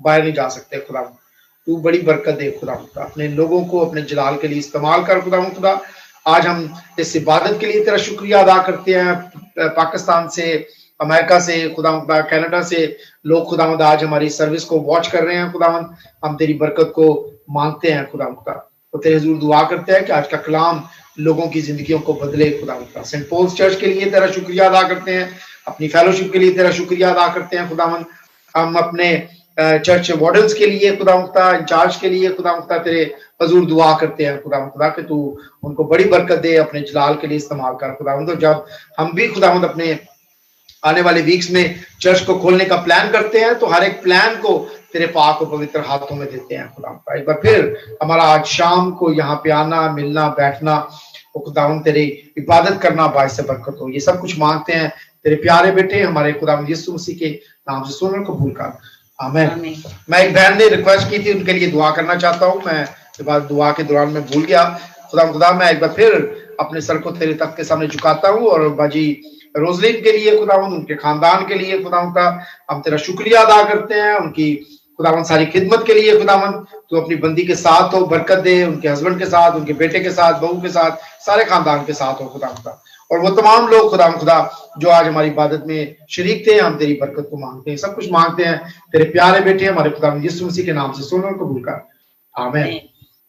बाहर नहीं जा सकते खुदावंद। तू बड़ी बरकत दे खुदावंद, अपने लोगों को अपने जलाल के लिए इस्तेमाल कर खुदावंद। आज हम इस इबादत के लिए तेरा शुक्रिया अदा करते हैं। पाकिस्तान से, अमेरिका से खुदावंद, कनाडा से लोग खुदावंद आज हमारी सर्विस को वॉच कर रहे हैं खुदावंद। हम तेरी बरकत को मांगते हैं खुदावंद, तो तेरे हुजूर दुआ करते हैं कि आज का कलाम लोगों की जिंदगियों को बदले खुदावंद। सेंट पॉल्स चर्च के लिए तेरा शुक्रिया अदा करते हैं, अपनी फेलोशिप के लिए तेरा शुक्रिया अदा करते हैं खुदावंद। हम अपने चर्च वार्डन्स के लिए खुदावंद, इंचार्ज के लिए खुदावंद तेरे हुजूर दुआ करते हैं खुदावंद कि तू उनको बड़ी बरकत दे, अपने जलाल के लिए इस्तेमाल कर खुदावंद। जब हम भी खुदावंद अपने आने वाले वीक्स में चर्च को खोलने का प्लान करते हैं, तो हर एक प्लान को तेरे पाक और पवित्र हाथों में देते हैं खुदावंद। एक बार फिर हमारा आज शाम को यहाँ पे आना, मिलना, बैठना वो खुदावंद तेरी इबादत करना बाइस बरकत हो। ये सब कुछ मांगते हैं तेरे प्यारे बेटे हमारे खुदावंद यीशु मसीह के नाम से सुन और कबूल कर, आमीन। मैं एक बहन ने रिक्वेस्ट की थी, उनके लिए दुआ करना चाहता हूँ। मैं दुआ के दौरान मैं भूल गया। खुदा मैं एक बार फिर अपने सर को तेरे तख्त के सामने झुकाता हूँ और बाजी रोजलिन के लिए खुदावंद, उनके खानदान के लिए खुदावंद का हम तेरा शुक्रिया अदा करते हैं। उनकी खुदावंद सारी खिदमत के लिए खुदावंद तू अपनी बंदी के साथ हो, बरकत दे, उनके हस्बैंड के साथ, उनके बेटे के साथ, बहू के साथ, सारे खानदान के साथ हो खुदावंद का। और वो तमाम लोग खुदा जो आज हमारी इबादत में शरीक थे, हम तेरी बरकत को मांगते हैं, सब कुछ मांगते हैं तेरे प्यारे बेटे हमारे खुदावंद यीशु मसीह के नाम से सुन और कबूल कर, आमीन।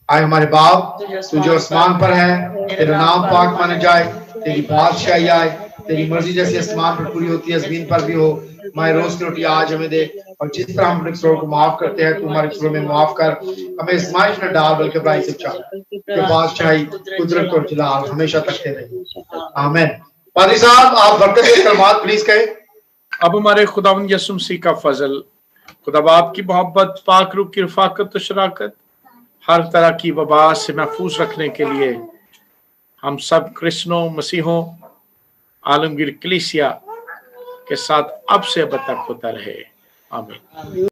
आए हमारे बाप तू जो आसमान पर है, तेरा नाम पाक माना जाए, तेरी बादशाही आए, तेरी मर्जी जैसे आसमान पर पूरी होती है जमीन पर भी हो। हमारे रोज की रोटी आज हमें दे, और जिस तरह हम अपने कसूरों को माफ करते हैं तू हमारे कसूरों में माफ कर, हमें आजमाइश में डाल बल्कि बुराई से बचा, कि बादशाही कुदरत और जलाल हमेशा तक रहे, आमीन। पादरी साहब आप बरकत के कलमात प्लीज कहें। अब हमारे खुदावंद यीशु मसीह का फजल, खुदा बाप की मोहब्बत, पाक रूह की रफाकत और शराकत, हर तरह की वबा से महफूज रखने के लिए हम सब क्रिश्चनों, मसीहों, आलमगीर कलीसिया के साथ अब से अब तक होता रहे, आमीन।